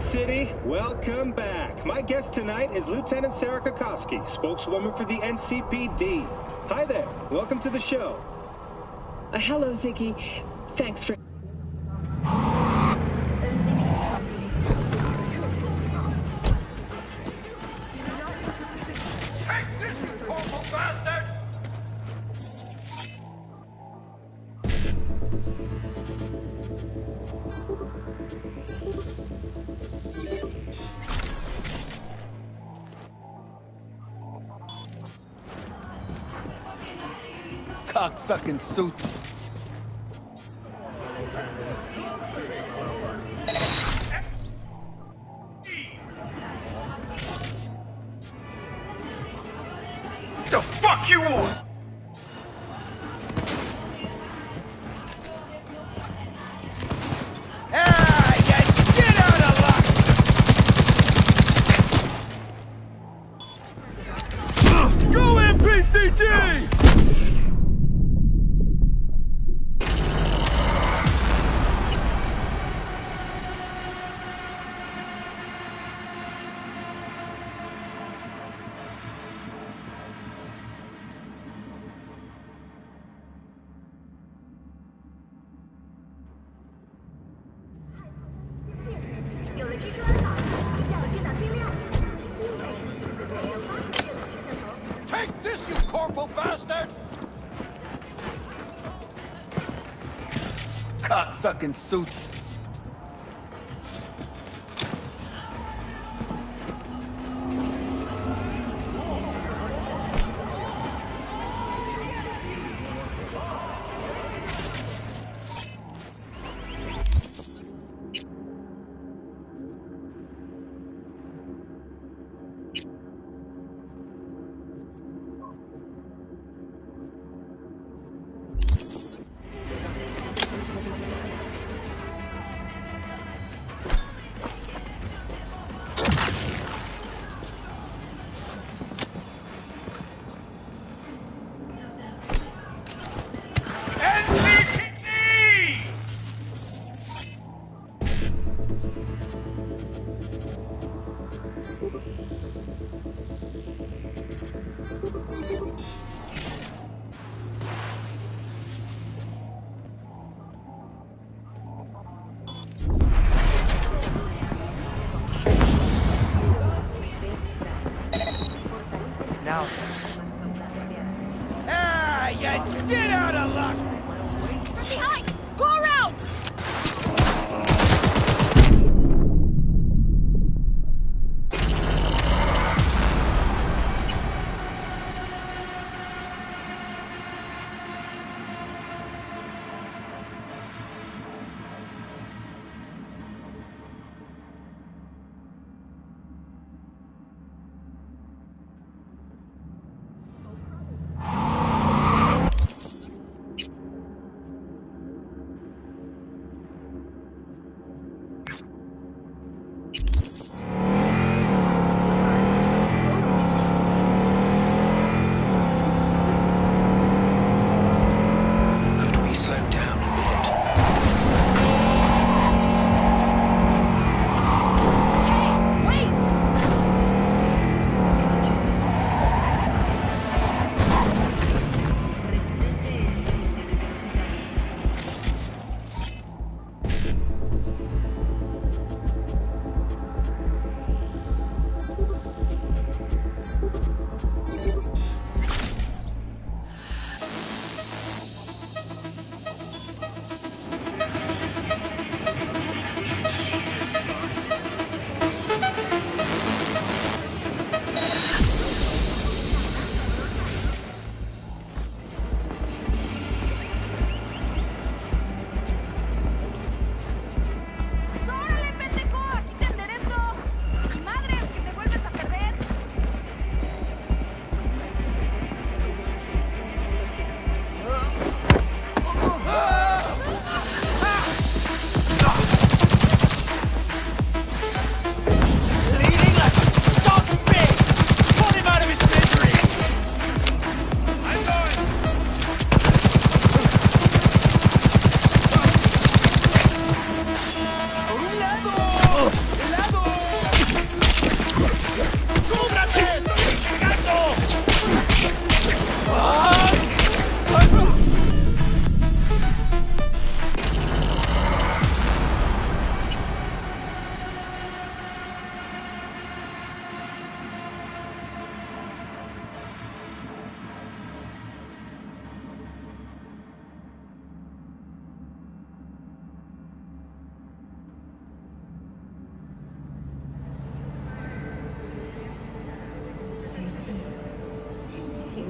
Night City, welcome back. My guest tonight is Lieutenant Sarah Kokoski, spokeswoman for the NCPD. Hi there, welcome to the show. Hello, Ziggy. Thanks for... Take this, you awful bastard! Cocksucking suits. The fuck you want? Ah, you get out of luck! Go NPCD! Take this, you corporal bastard! Cocksucking suits. Now. Ah, you shit out of luck! Behind! Go around! Could we slow down a bit? Hey, wait! ¡Órale, pendejo! ¡Aquí te enderezo! ¡Y madre, que te vuelves a perder! Could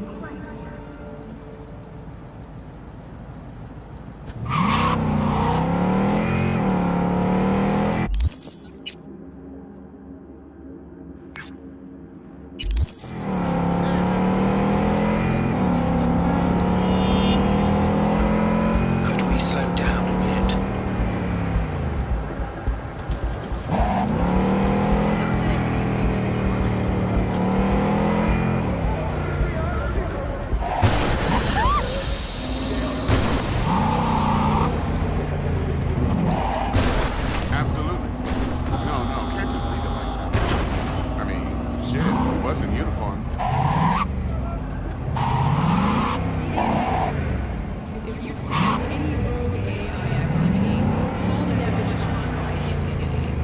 we slow down a bit? Absolutely. No, can't just leave it like that. I mean, shit, it was in uniform. If you find any rogue AI activity, call the definition immediately.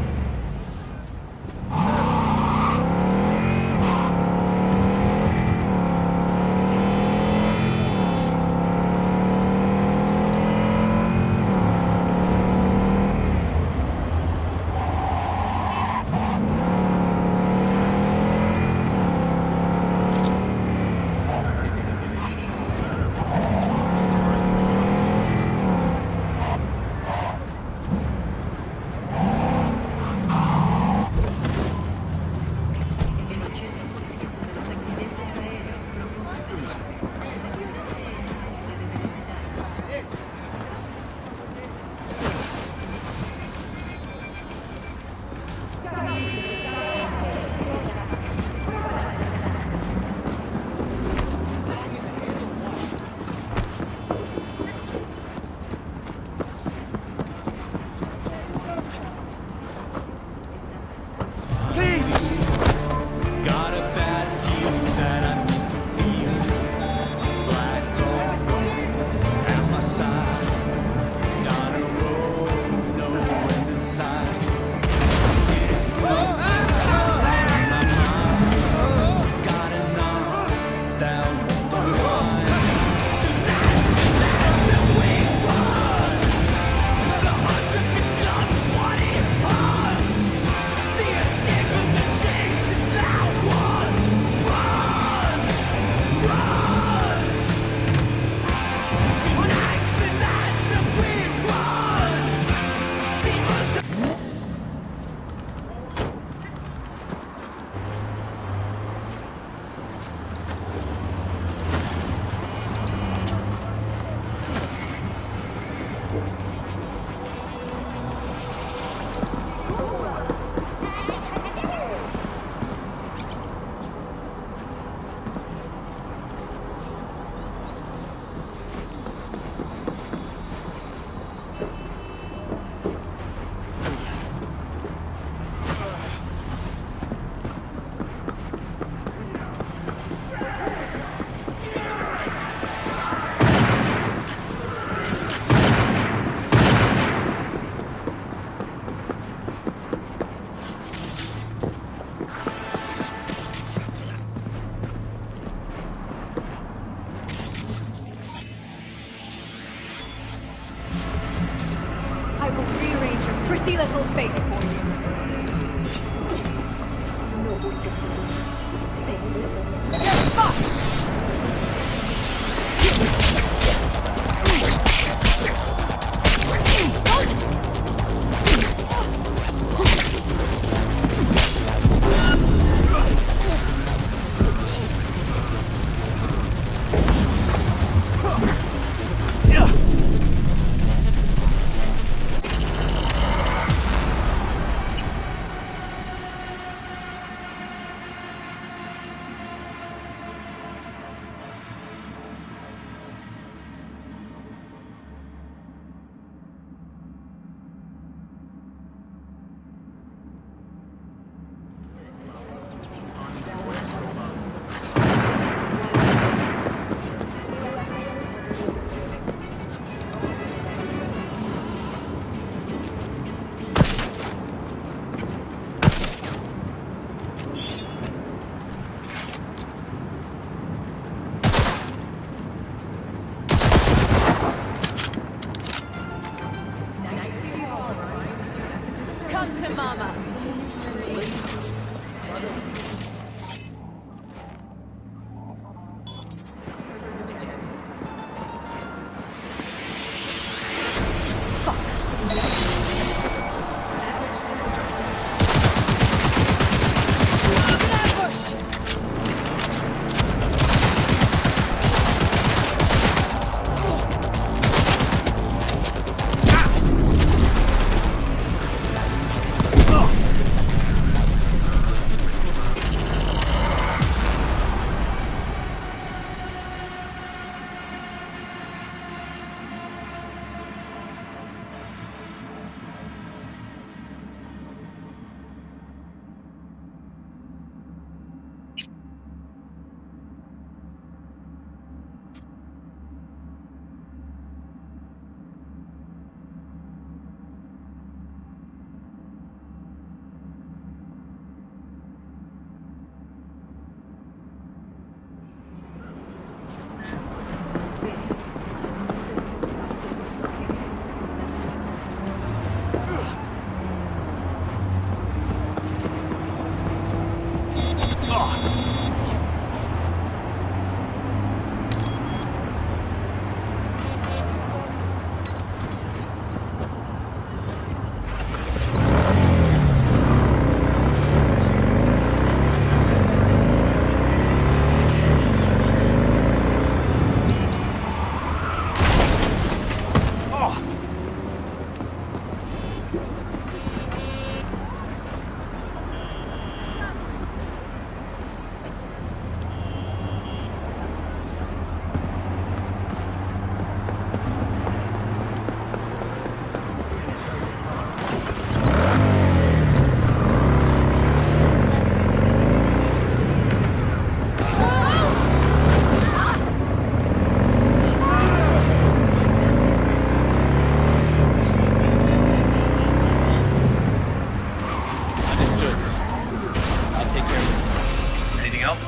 else?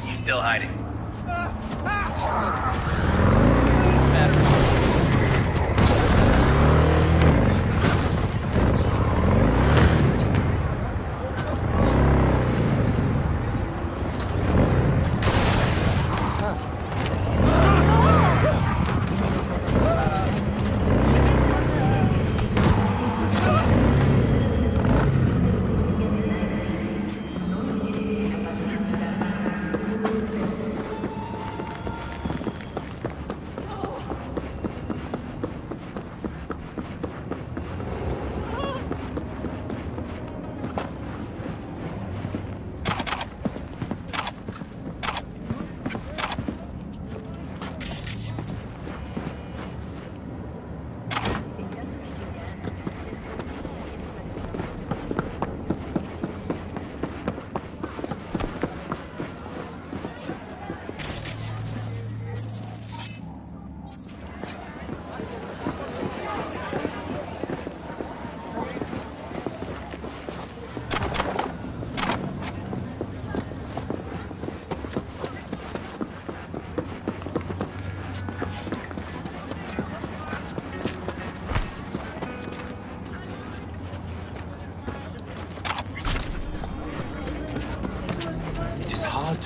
He's still hiding. What's the matter?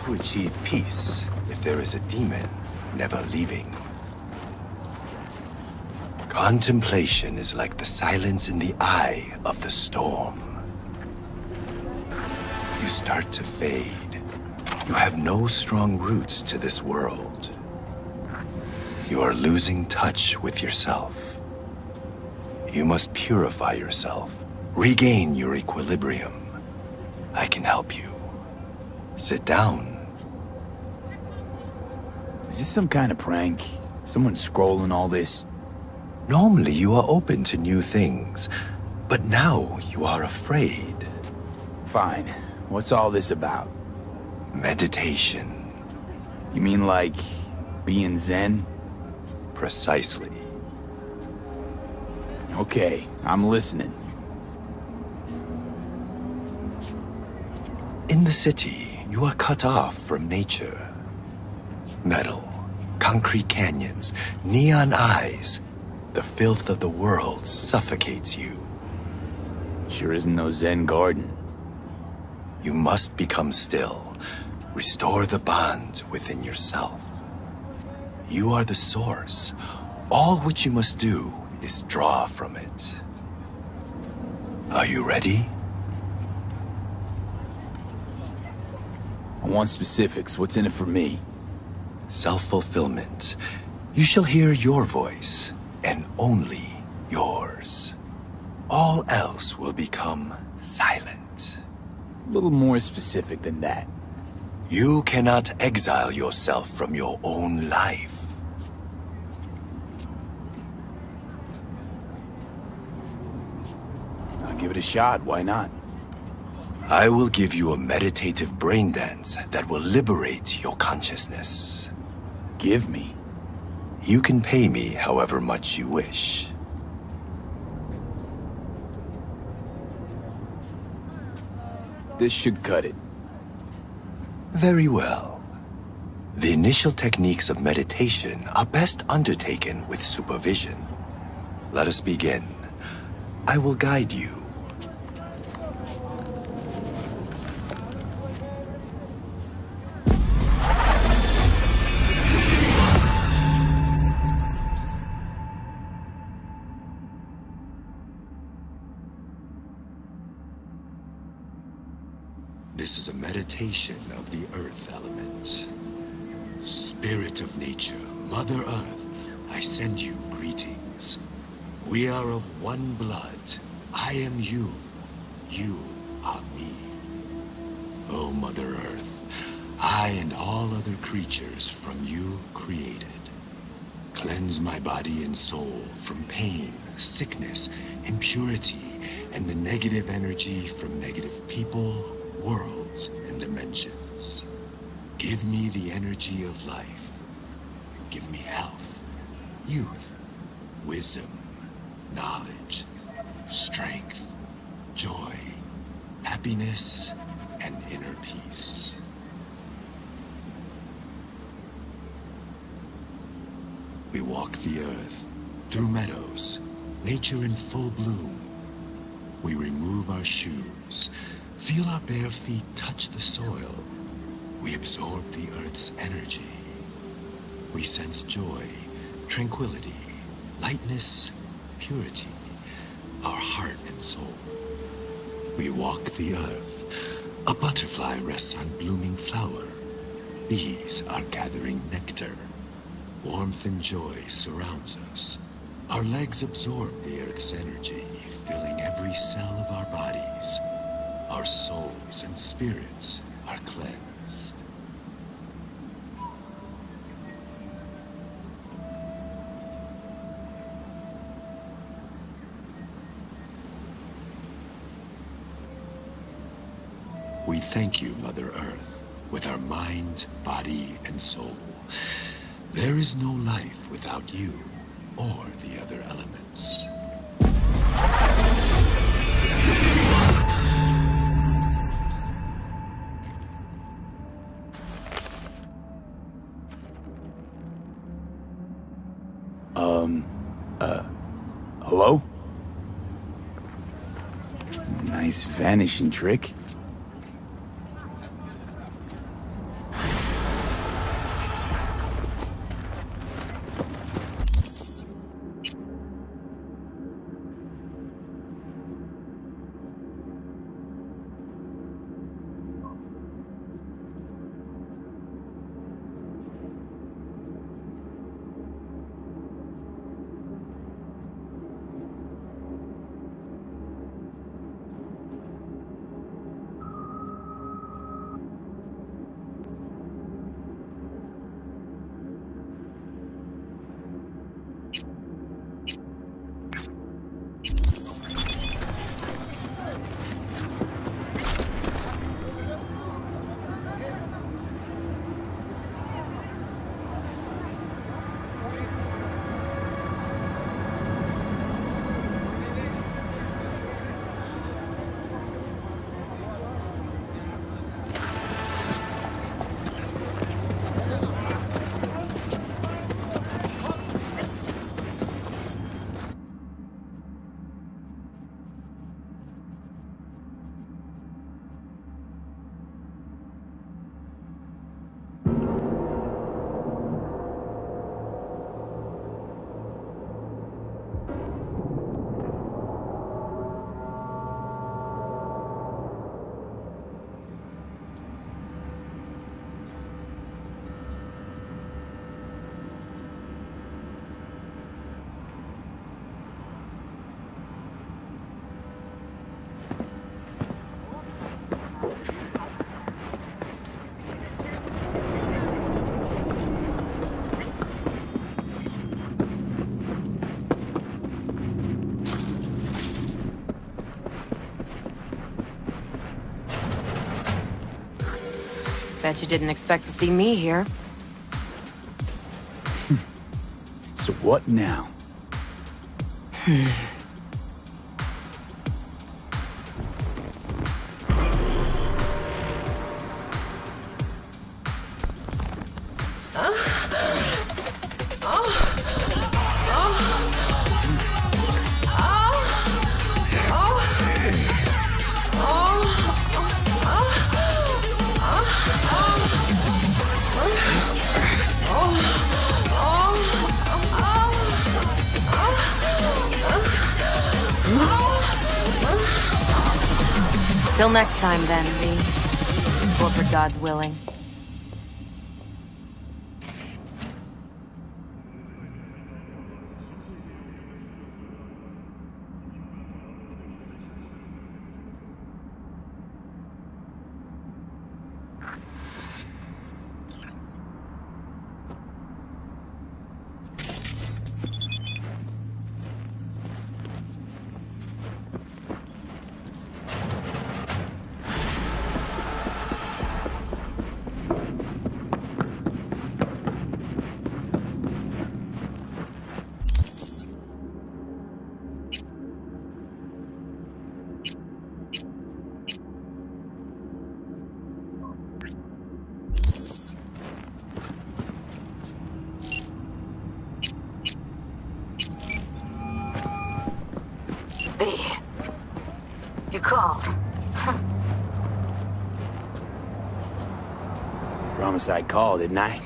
To achieve peace if there is a demon never leaving. Contemplation is like the silence in the eye of the storm. You start to fade. You have no strong roots to this world. You are losing touch with yourself. You must purify yourself, regain your equilibrium. I can help you. Sit down. Is this some kind of prank? Someone scrolling all this? Normally you are open to new things, but now you are afraid. Fine. What's all this about? Meditation. You mean like being Zen? Precisely. Okay, I'm listening. In the city, you are cut off from nature. Metal, concrete canyons, neon eyes. The filth of the world suffocates you. Sure isn't no Zen garden. You must become still. Restore the bond within yourself. You are the source. All which you must do is draw from it. Are you ready? I want specifics. What's in it for me? Self-fulfillment. You shall hear your voice, and only yours. All else will become silent. A little more specific than that. You cannot exile yourself from your own life. I'll give it a shot. Why not? I will give you a meditative brain dance that will liberate your consciousness. Give me. You can pay me however much you wish. This should cut it. Very well. The initial techniques of meditation are best undertaken with supervision. Let us begin. I will guide you. This is a meditation of the earth element. Spirit of nature, Mother Earth, I send you greetings. We are of one blood. I am you. You are me. O Mother Earth, I and all other creatures from you created. Cleanse my body and soul from pain, sickness, impurity, and the negative energy from negative people, worlds, and dimensions. Give me the energy of life. Give me health, youth, wisdom, knowledge, strength, joy, happiness, and inner peace. We walk the earth, through meadows, nature in full bloom. We remove our shoes, feel our bare feet touch the soil. We absorb the earth's energy. We sense joy, tranquility, lightness, purity, our heart and soul. We walk the earth. A butterfly rests on blooming flower. Bees are gathering nectar. Warmth and joy surrounds us. Our legs absorb the earth's energy, filling every cell of our bodies. Our souls and spirits are cleansed. We thank you, Mother Earth, with our mind, body, and soul. There is no life without you or the other elements. Hello? Nice vanishing trick. Bet you didn't expect to see me here. So what now? Till next time then, V. Or for God's willing. called. Promise I'd call, didn't I?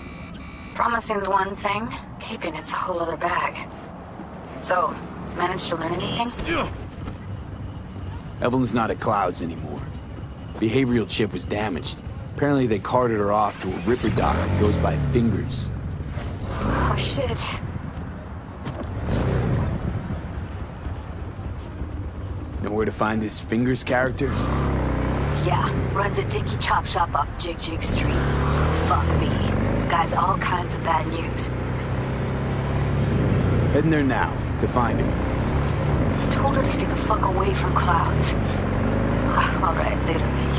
Promising's one thing, keeping it's a whole other bag. So, managed to learn anything? Evelyn's not at Clouds anymore. Behavioral chip was damaged. Apparently they carted her off to a Ripper dock that goes by Fingers. Oh, shit. Know where to find this Fingers character? Yeah, runs a dinky chop shop off Jig Jig Street. Fuck me. Guy's all kinds of bad news. Heading there now, to find him. Told her to stay the fuck away from Clouds. Alright, later, V.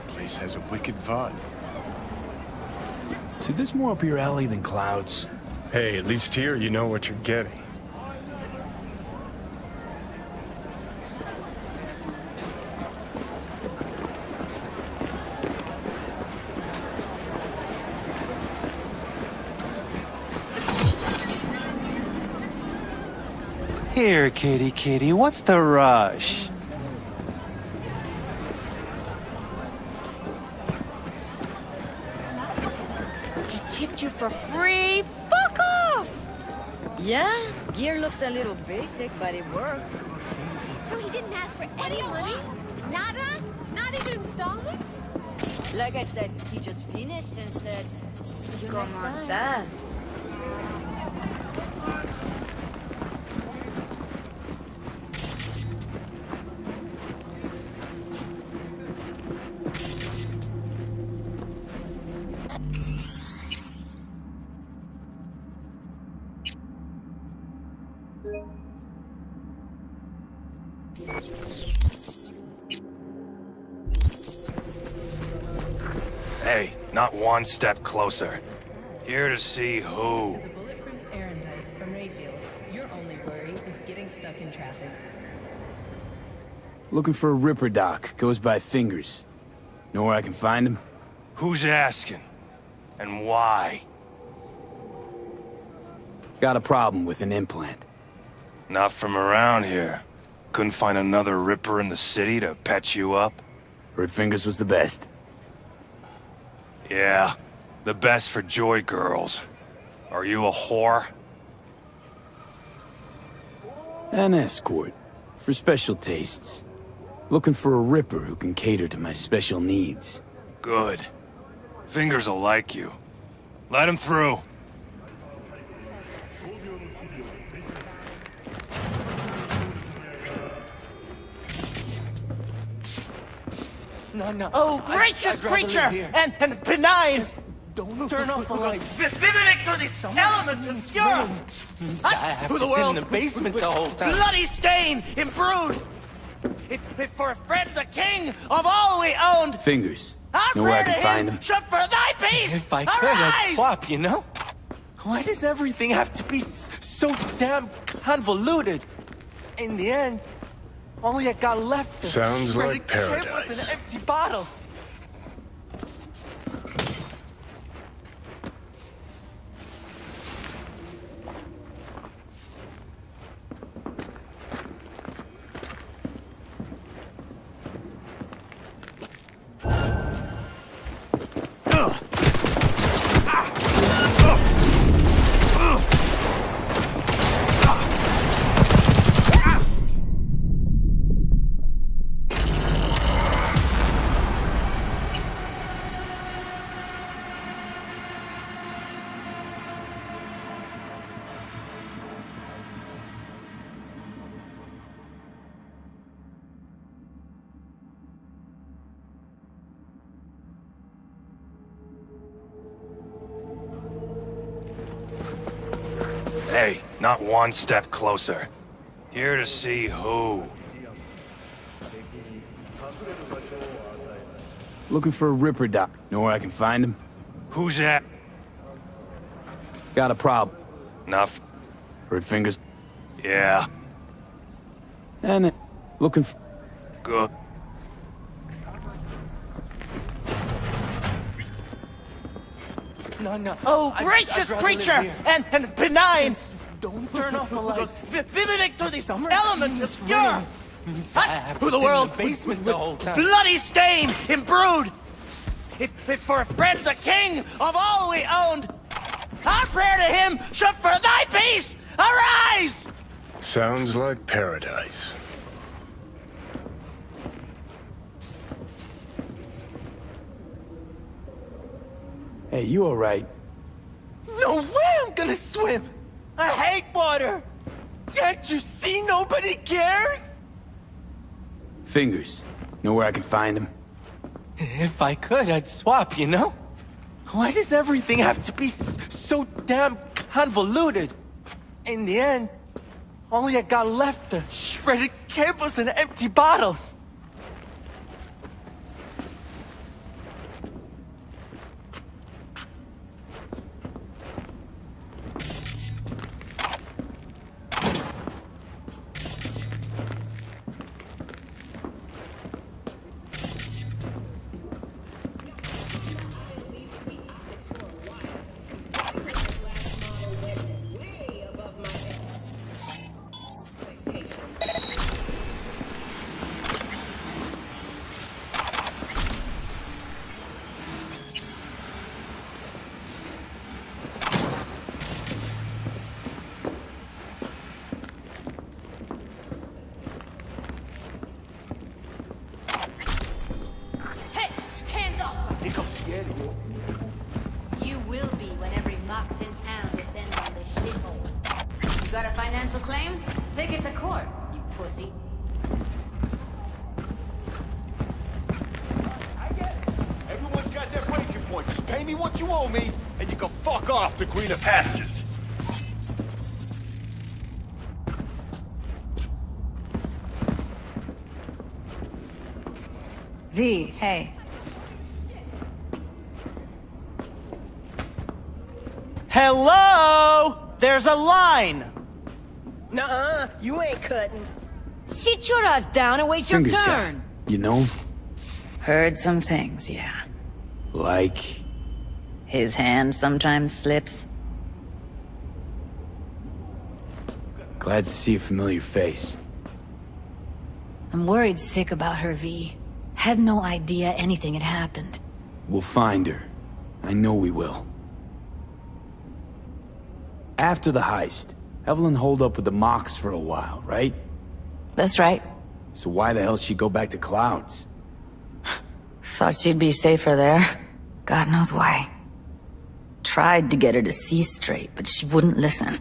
Place has a wicked vibe. So this more up your alley than Clouds? Hey, at least here you know what you're getting. Here, kitty, what's the rush? Chipped you for free? Fuck off! Yeah, gear looks a little basic, but it works. So he didn't ask for any money? Nada? Not even installments? Like I said, he just finished and said, "See you next ¿Cómo time." estás? Hey, not one step closer. Here to see who. The bulletproof errand type from Rayfield. Your only worry is getting stuck in traffic. Looking for a Ripper dock, goes by Fingers. Know where I can find him? Who's asking? And why? Got a problem with an implant. Not from around here. Couldn't find another Ripper in the city to patch you up? Heard Fingers was the best. Yeah, the best for Joy girls. Are you a whore? An escort. For special tastes. Looking for a Ripper who can cater to my special needs. Good. Fingers will like you. Let him through. No. Oh, gracious creature! And benign! Don't move. Turn off the lights. Visiting through these elements obscure! I have to sit in the basement the whole time. Bloody stain, imbrued! If for a friend the king of all we owned, Fingers. I'll Know where I pray can to find him, him? shove for thy peace! If I could, I'd Arise! swap, you know? Why does everything have to be so damn convoluted? In the end, all I got left Sounds were like the cables paradise. and empty bottles. Hey, not one step closer. Here to see who? Looking for a Ripper doc. Know where I can find him? Who's that? Got a problem. Enough. Heard fingers? Yeah. And looking for... Good. No. Oh, I'd gracious rather live creature! here. And benign! Don't turn off the lights. Visiting to the Summer elements is obscure! raining. Us, who the world basement the whole time. bloody stain, imbrued! If for a friend the king of all we owned, our prayer to him should for thy peace arise! Sounds like paradise. Hey, you alright? No way I'm gonna swim! I hate water! Can't you see nobody cares? Fingers. Know where I can find him? If I could, I'd swap, you know? Why does everything have to be so damn convoluted? In the end, all I got left are shredded cables and empty bottles. Hey, hands off! You will be when every mox in town descends on this shithole. You got a financial claim? Take it to court, you pussy. Everyone's got their breaking point. Just pay me what you owe me, and you can fuck off to greener pastures. V, hey. Hello! There's a line! Nuh-uh, you ain't cutting. Sit your ass down and wait Fingers your guy. turn. You know him? Heard some things, yeah. Like... His hand sometimes slips. Glad to see a familiar face. I'm worried sick about her, V. Had no idea anything had happened. We'll find her. I know we will. After the heist, Evelyn holed up with the Mox for a while, right? That's right. So why the hell she go back to Clouds? Thought she'd be safer there. God knows why. Tried to get her to see straight, but she wouldn't listen.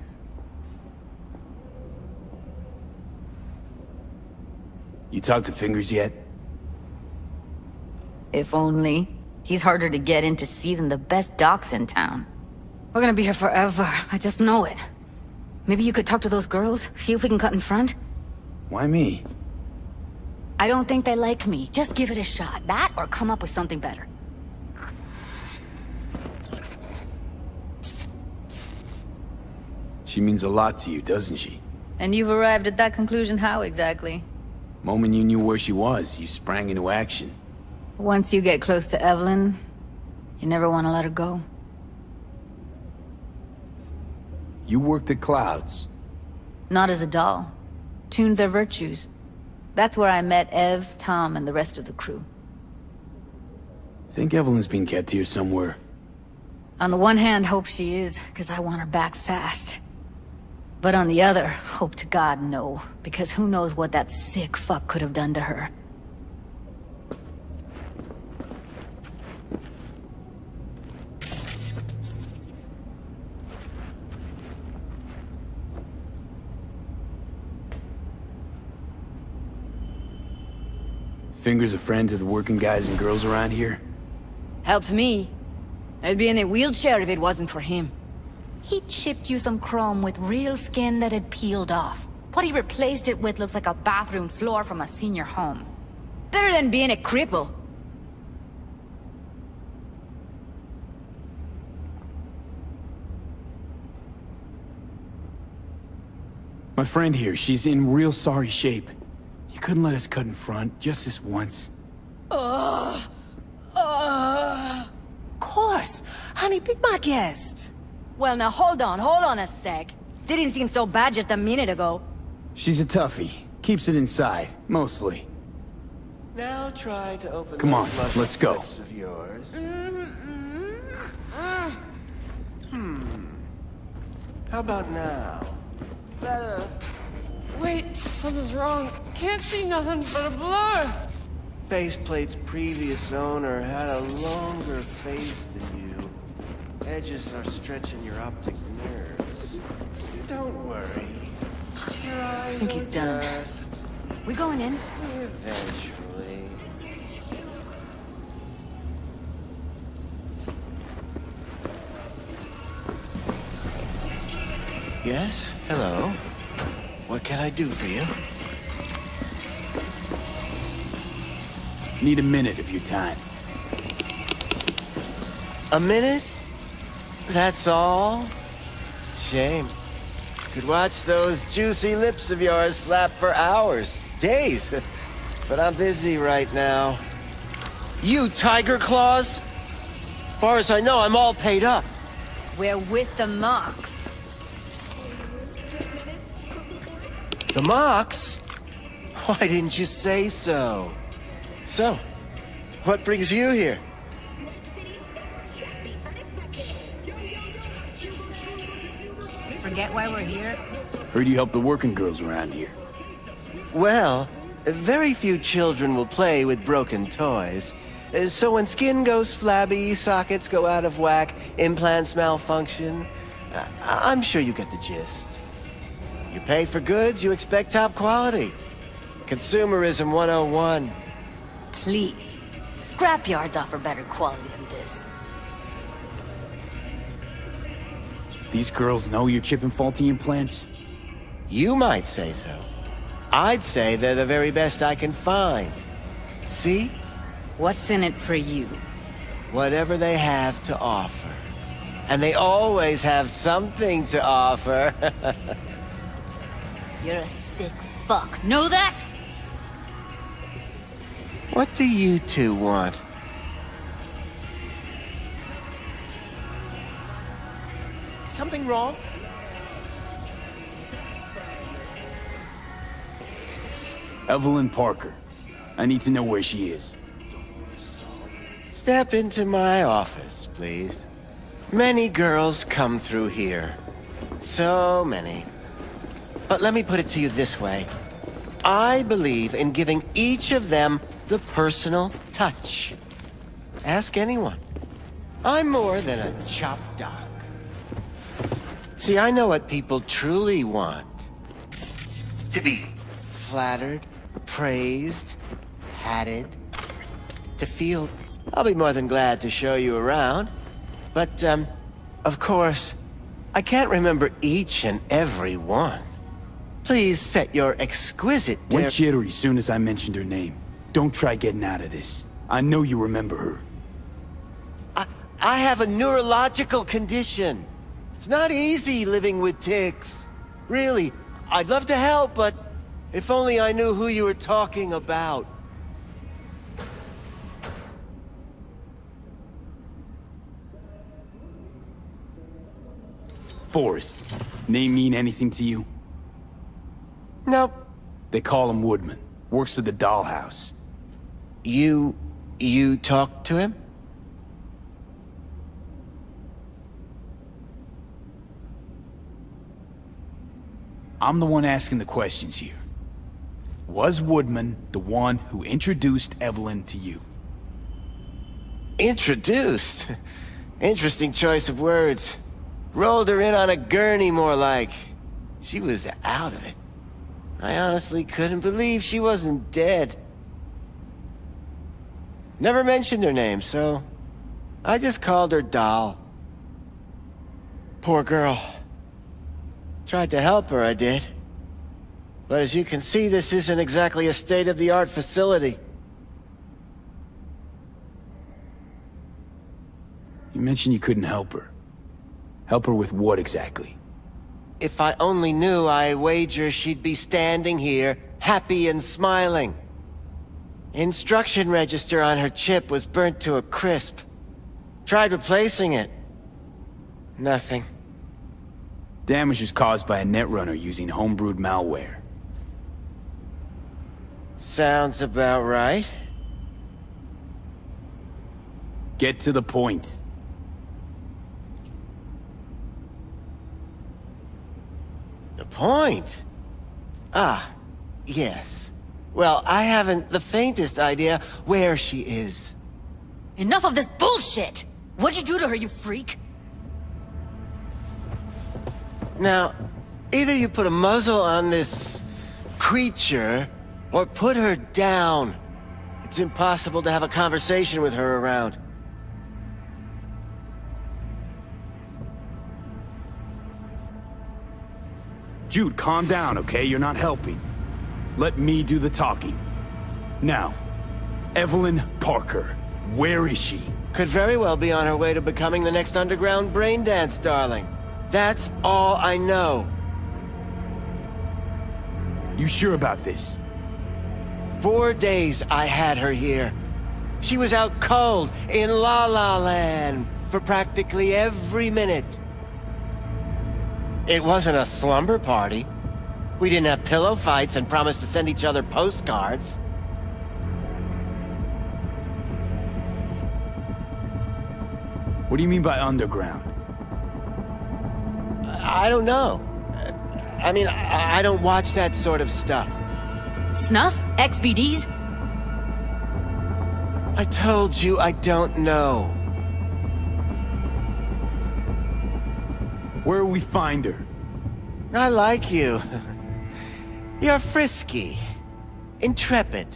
You talked to Fingers yet? If only. He's harder to get in to see than the best docs in town. We're gonna be here forever. I just know it. Maybe you could talk to those girls, see if we can cut in front? Why me? I don't think they like me. Just give it a shot. That or come up with something better. She means a lot to you, doesn't she? And you've arrived at that conclusion how exactly? Moment you knew where she was, you sprang into action. Once you get close to Evelyn, you never want to let her go. You worked at Clouds. Not as a doll. Tuned their virtues. That's where I met Ev, Tom, and the rest of the crew. Think Evelyn's being kept here somewhere. On the one hand, hope she is, because I want her back fast. But on the other, hope to God no, because who knows what that sick fuck could have done to her. Fingers a friend to the working guys and girls around here? Helped me. I'd be in a wheelchair if it wasn't for him. He chipped you some chrome with real skin that had peeled off. What he replaced it with looks like a bathroom floor from a senior home. Better than being a cripple. My friend here, she's in real sorry shape. You couldn't let us cut in front, just this once. Of course. Honey, be my guest. Well, now hold on a sec. Didn't seem so bad just a minute ago. She's a toughie. Keeps it inside, mostly. Now try to open Come on, those luscious let's go. lips of yours. How about now? Better. Wait, something's wrong. Can't see nothing but a blur. Faceplate's previous owner had a longer face than you. Edges are stretching your optic nerves. Don't worry. Your eyes I think he's will done. adjust We going in? eventually. Yes? Hello? What can I do for you? Need a minute of your time. A minute? That's all? Shame. Could watch those juicy lips of yours flap for hours, days. But I'm busy right now. You Tiger Claws? Far as I know, I'm all paid up. We're with the Mox. The Mox? Why didn't you say so? So, what brings you here? Forget why we're here? Heard you help the working girls around here. Well, very few children will play with broken toys. So when skin goes flabby, sockets go out of whack, implants malfunction, I'm sure you get the gist. You pay for goods, you expect top quality. Consumerism 101. Please. Scrapyards offer better quality than this. These girls know you're chipping faulty implants? You might say so. I'd say they're the very best I can find. See? What's in it for you? Whatever they have to offer. And they always have something to offer. You're a sick fuck. Know that? What do you two want? Something wrong? Evelyn Parker. I need to know where she is. Step into my office, please. Many girls come through here. So many. But let me put it to you this way. I believe in giving each of them the personal touch. Ask anyone. I'm more than a chop dog. See, I know what people truly want. To be flattered, praised, patted. To feel, I'll be more than glad to show you around. But, of course, I can't remember each and every one. Please set your exquisite... Went jittery as soon as I mentioned her name. Don't try getting out of this. I know you remember her. I have a neurological condition. It's not easy living with tics. Really, I'd love to help, but if only I knew who you were talking about. Forrest. Name mean anything to you? Nope. They call him Woodman. Works at the dollhouse. You talked to him? I'm the one asking the questions here. Was Woodman the one who introduced Evelyn to you? Introduced? Interesting choice of words. Rolled her in on a gurney, more like. She was out of it. I honestly couldn't believe she wasn't dead. Never mentioned her name, so I just called her Doll. Poor girl. Tried to help her, I did. But as you can see, this isn't exactly a state-of-the-art facility. You mentioned you couldn't help her. Help her with what exactly? If I only knew, I wager she'd be standing here, happy and smiling. Instruction register on her chip was burnt to a crisp. Tried replacing it. Nothing. Damage was caused by a netrunner using homebrewed malware. Sounds about right. Get to the point. The point? Ah, yes. Well, I haven't the faintest idea where she is. Enough of this bullshit! What'd you do to her, you freak? Now, either you put a muzzle on this creature, or put her down. It's impossible to have a conversation with her around. Jude, calm down, okay? You're not helping. Let me do the talking. Now, Evelyn Parker, where is she? Could very well be on her way to becoming the next underground braindance darling. That's all I know. You sure about this? 4 days I had her here. She was out cold in La La Land for practically every minute. It wasn't a slumber party. We didn't have pillow fights and promised to send each other postcards. What do you mean by underground? I don't know. I mean, I don't watch that sort of stuff. Snuff? XBDs? I told you I don't know. Where will we find her? I like you. You're frisky. Intrepid.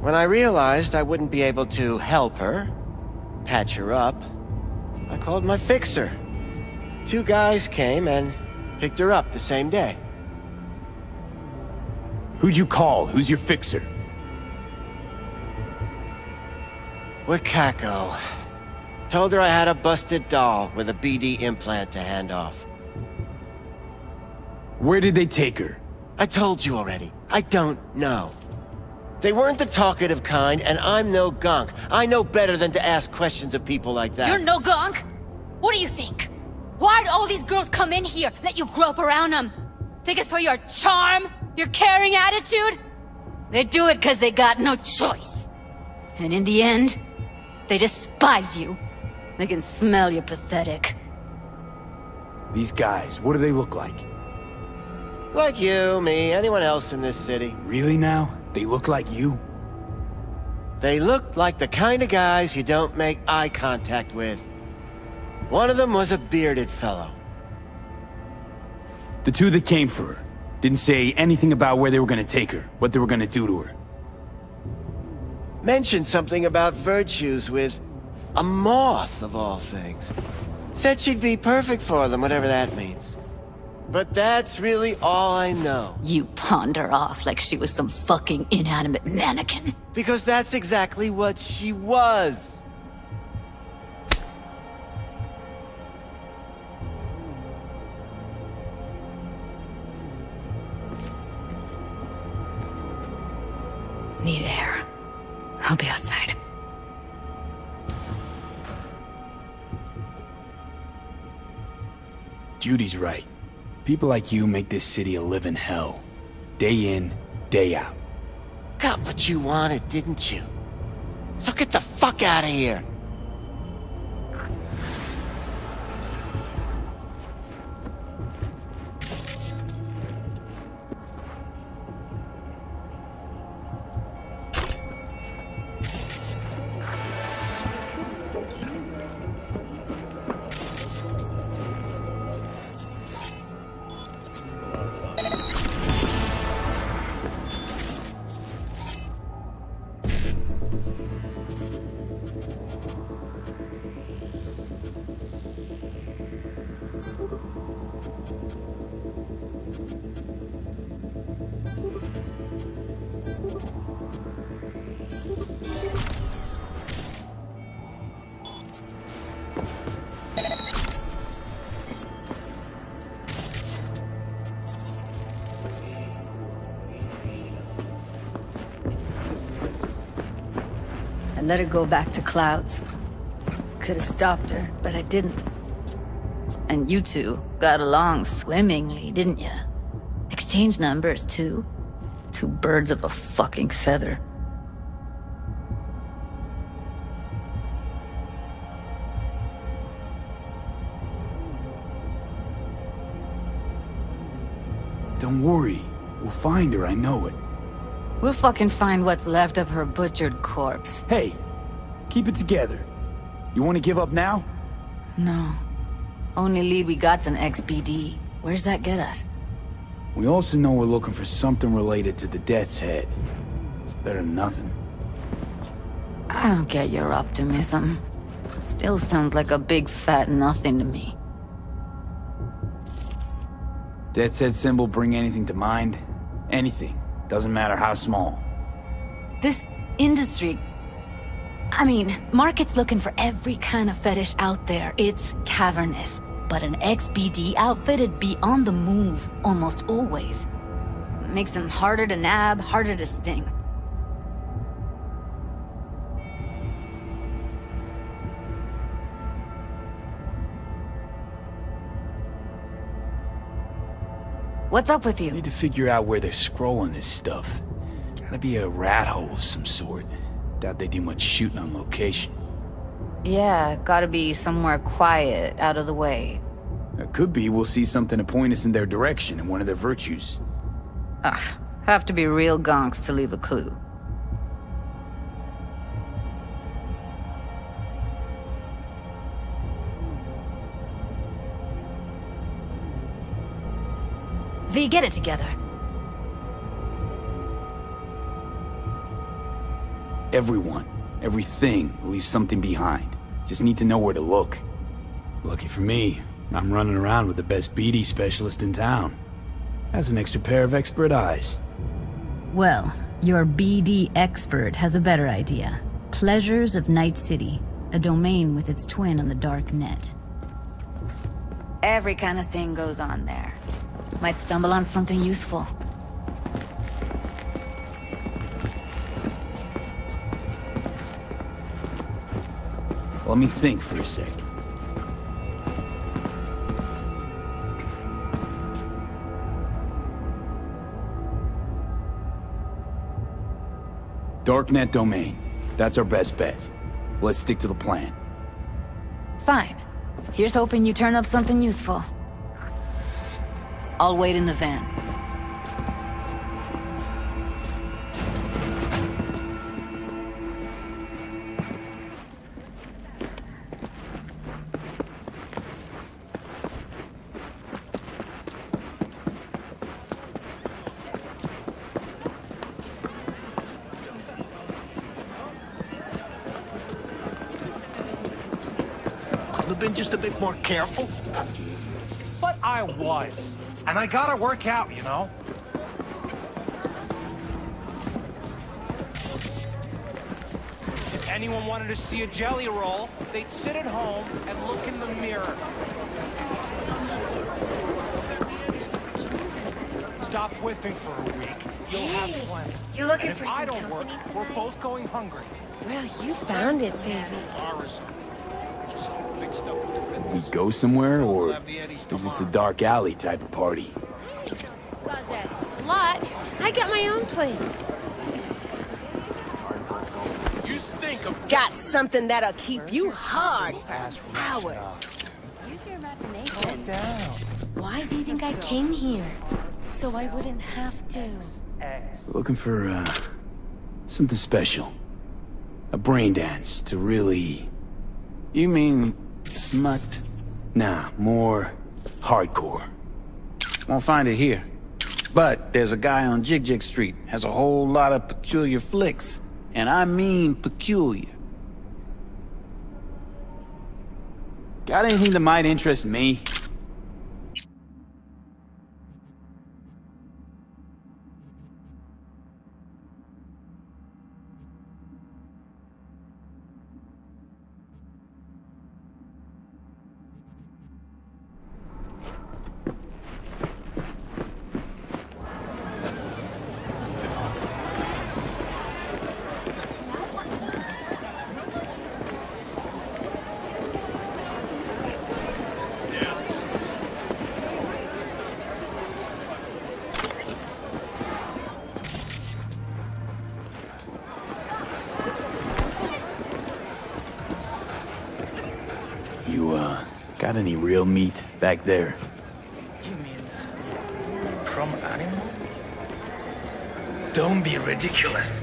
When I realized I wouldn't be able to help her, patch her up, I called my fixer. 2 guys came and picked her up the same day. Who'd you call? Who's your fixer? Wakako. Told her I had a busted doll with a BD implant to hand off. Where did they take her? I told you already. I don't know. They weren't the talkative kind, and I'm no gunk. I know better than to ask questions of people like that. You're no gunk? What do you think? Why'd all these girls come in here, let you grope around them? Think it's for your charm? Your caring attitude? They do it because they got no choice. And in the end, they despise you. They can smell you're pathetic. These guys, what do they look like? Like you, me, anyone else in this city. Really now? They look like you? They look like the kind of guys you don't make eye contact with. One of them was a bearded fellow. The 2 that came for her didn't say anything about where they were gonna take her, what they were gonna do to her. Mentioned something about virtues with a moth, of all things. Said she'd be perfect for them, whatever that means. But that's really all I know. You pawned her off like she was some fucking inanimate mannequin. Because that's exactly what she was. Need air. I'll be outside. Judy's right. People like you make this city a living hell. Day in, day out. Got what you wanted, didn't you? So get the fuck out of here. I let her go back to Clouds. Could have stopped her, but I didn't. And you two got along swimmingly, didn't ya? Exchanged numbers, too. Two birds of a fucking feather. Don't worry. We'll find her, I know it. We'll fucking find what's left of her butchered corpse. Hey, keep it together. You want to give up now? No. Only lead we got's an XBD. Where's that get us? We also know we're looking for something related to the Death's Head. It's better than nothing. I don't get your optimism. Still sounds like a big fat nothing to me. Death's Head symbol bring anything to mind? Anything. Doesn't matter how small. This industry... I mean, market's looking for every kind of fetish out there. It's cavernous. But an XBD outfit'd be on the move, almost always. Makes them harder to nab, harder to sting. What's up with you? Need to figure out where they're scrolling this stuff. Gotta be a rat hole of some sort. Doubt they do much shooting on location. Yeah, gotta be somewhere quiet, out of the way. It could be we'll see something to point us in their direction and one of their virtues. Have to be real gonks to leave a clue. V, get it together. Everyone, everything leaves something behind. Just need to know where to look. Lucky for me, I'm running around with the best BD specialist in town. Has an extra pair of expert eyes. Well, your BD expert has a better idea. Pleasures of Night City, a domain with its twin on the dark net. Every kind of thing goes on there. Might stumble on something useful. Let me think for a sec. Darknet domain. That's our best bet. Let's stick to the plan. Fine. Here's hoping you turn up something useful. I'll wait in the van. Couldn't have been just a bit more careful. But I was. And I gotta work out, you know? If anyone wanted to see a jelly roll, they'd sit at home and look in the mirror. Stop whiffing for a week. You'll have plenty. You looking and for if I some don't work, company we're tonight? both going hungry. Well, you found it, baby. We go somewhere, or is this a dark alley type of party? Cause a slut. I got my own place. You stink of... Got something that'll keep you hard for hours. Use your imagination. Why do you think I came here? So I wouldn't have to. Looking for, something special. A brain dance to really... You mean smut? Nah, more hardcore. Won't find it here. But there's a guy on Jig Street, has a whole lot of peculiar flicks. And I mean peculiar. Got anything that might interest me? You, got any real meat back there? You mean from animals? Don't be ridiculous.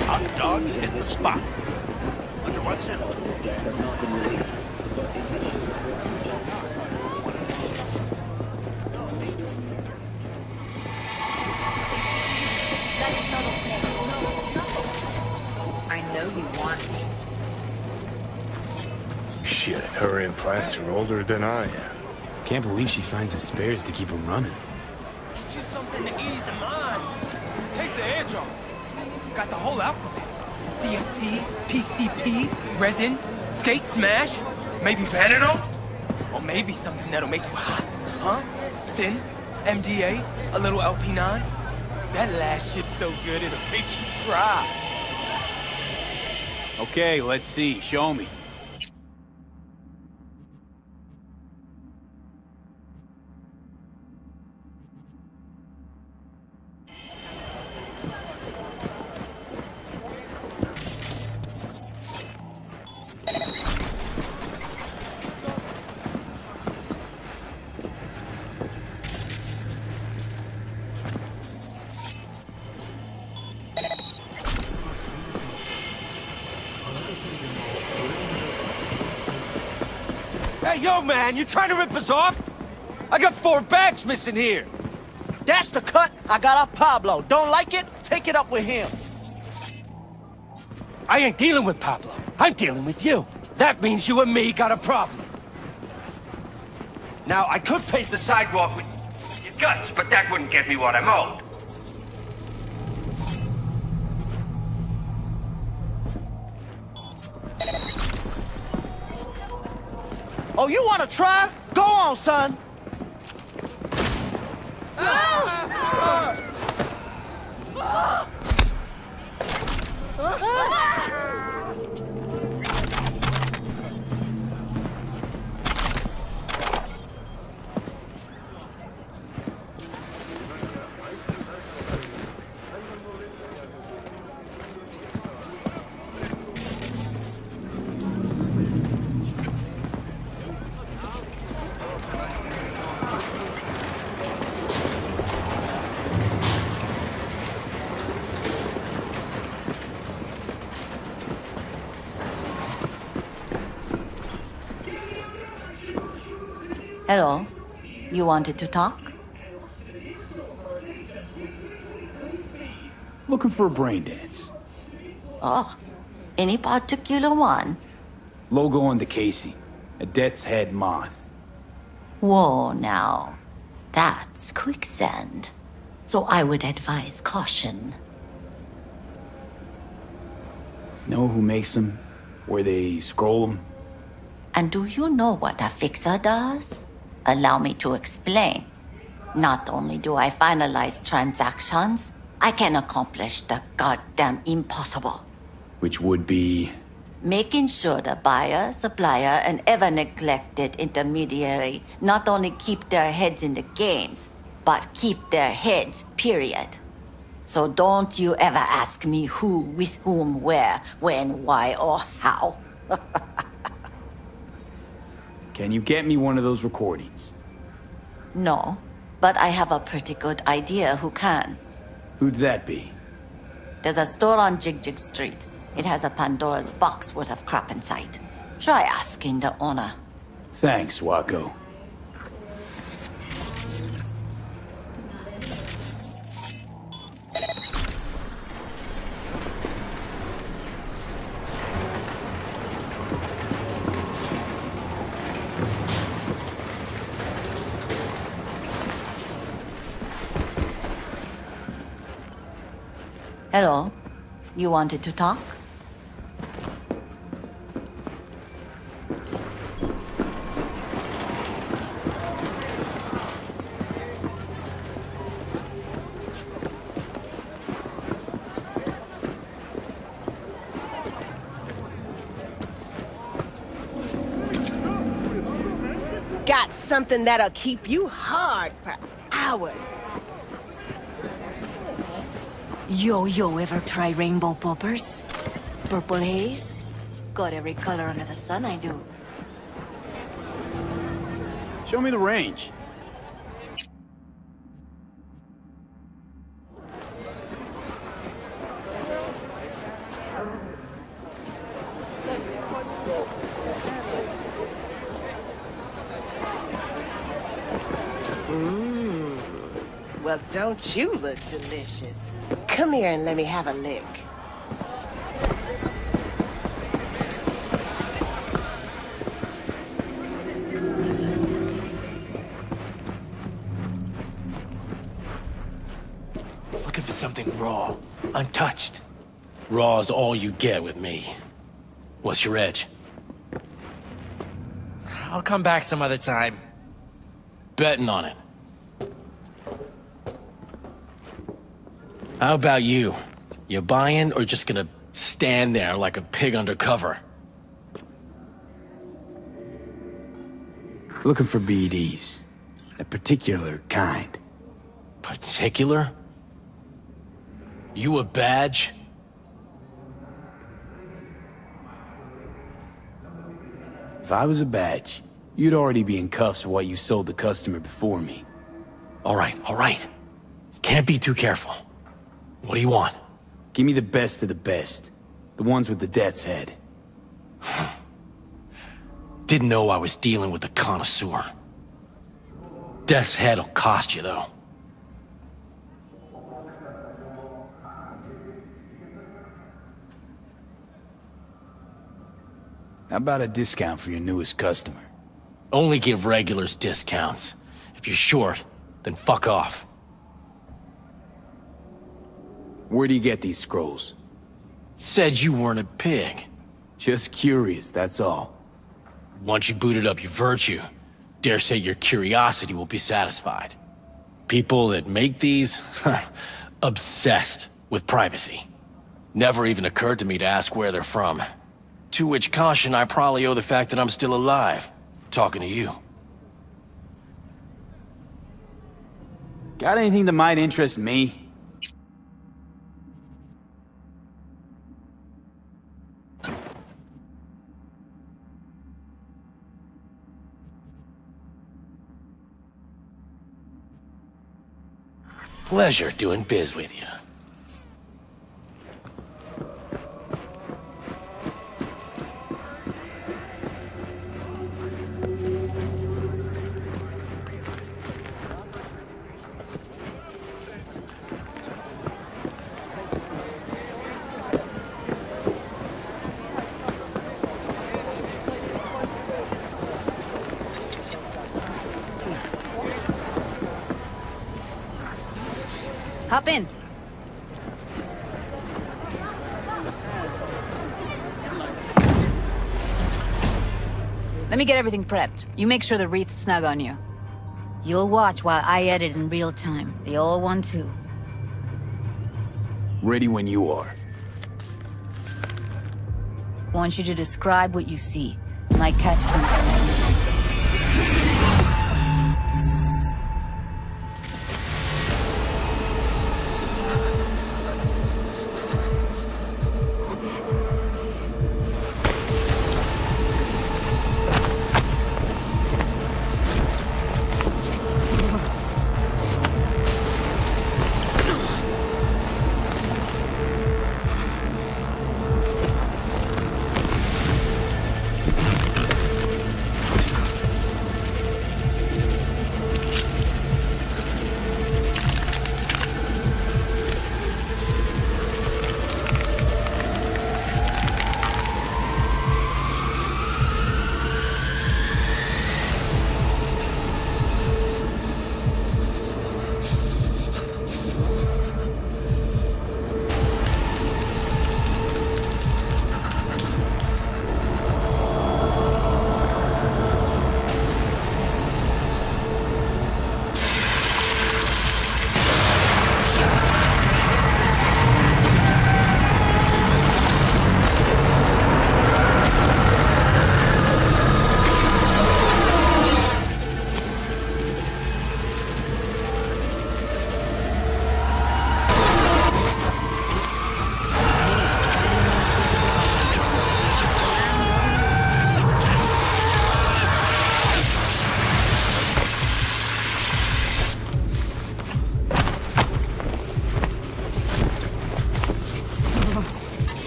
Hot dogs hit the spot. Wonder what's in it. That's not okay. I know you want me. Shit, her implants are older than I am. Can't believe she finds the spares to keep them running. Get you something to ease the mind. Take the edge off. Got the whole alphabet. CFP, PCP, resin, skate, smash, maybe Benadryl? Or maybe something that'll make you hot, huh? Sin, MDA, a little LP9. That last shit's so good it'll make you cry. Okay, let's see. Show me. Hey, yo, man, you trying to rip us off? I got 4 bags missing here. That's the cut I got off Pablo. Don't like it? Take it up with him. I ain't dealing with Pablo. I'm dealing with you. That means you and me got a problem. Now, I could paint the sidewalk with your guts, but that wouldn't get me what I'm owed. Oh, you want to try? Go on, son. Hello? You wanted to talk? Looking for a brain dance. Oh, any particular one? Logo on the casing. A death's head moth. Whoa, now. That's quicksand. So I would advise caution. Know who makes them? Where they scroll them? And do you know what a fixer does? Allow me to explain. Not only do I finalize transactions, I can accomplish the goddamn impossible. Which would be... Making sure the buyer, supplier, and ever-neglected intermediary not only keep their heads in the games, but keep their heads, period. So don't you ever ask me who, with whom, where, when, why, or how. Can you get me one of those recordings? No, but I have a pretty good idea who can. Who'd that be? There's a store on Jig Street. It has a Pandora's box worth of crap inside. Try asking the owner. Thanks, Wacko. Hello? You wanted to talk? Something that'll keep you hard for hours. Yo, ever try rainbow poppers? Purple haze? Got every color under the sun, I do. Show me the range. Well, don't you look delicious? Come here and let me have a lick. Looking for something raw, untouched. Raw's all you get with me. What's your edge? I'll come back some other time. Betting on it. How about you? You buying or just gonna stand there like a pig under cover? Looking for BDs. A particular kind. Particular? You a badge? If I was a badge, you'd already be in cuffs for what you sold the customer before me. All right. Can't be too careful. What do you want? Give me the best of the best. The ones with the death's head. Didn't know I was dealing with a connoisseur. Death's head'll cost you, though. How about a discount for your newest customer? Only give regulars discounts. If you're short, then fuck off. Where do you get these scrolls? Said you weren't a pig. Just curious, that's all. Once you booted up your virtue, dare say your curiosity will be satisfied. People that make these, obsessed with privacy. Never even occurred to me to ask where they're from. To which caution I probably owe the fact that I'm still alive, talking to you. Got anything that might interest me? Pleasure doing biz with you. Hop in. Let me get everything prepped. You make sure the wreath's snug on you. You'll watch while I edit in real time. The old one, too. Ready when you are. Want you to describe what you see. Might catch something.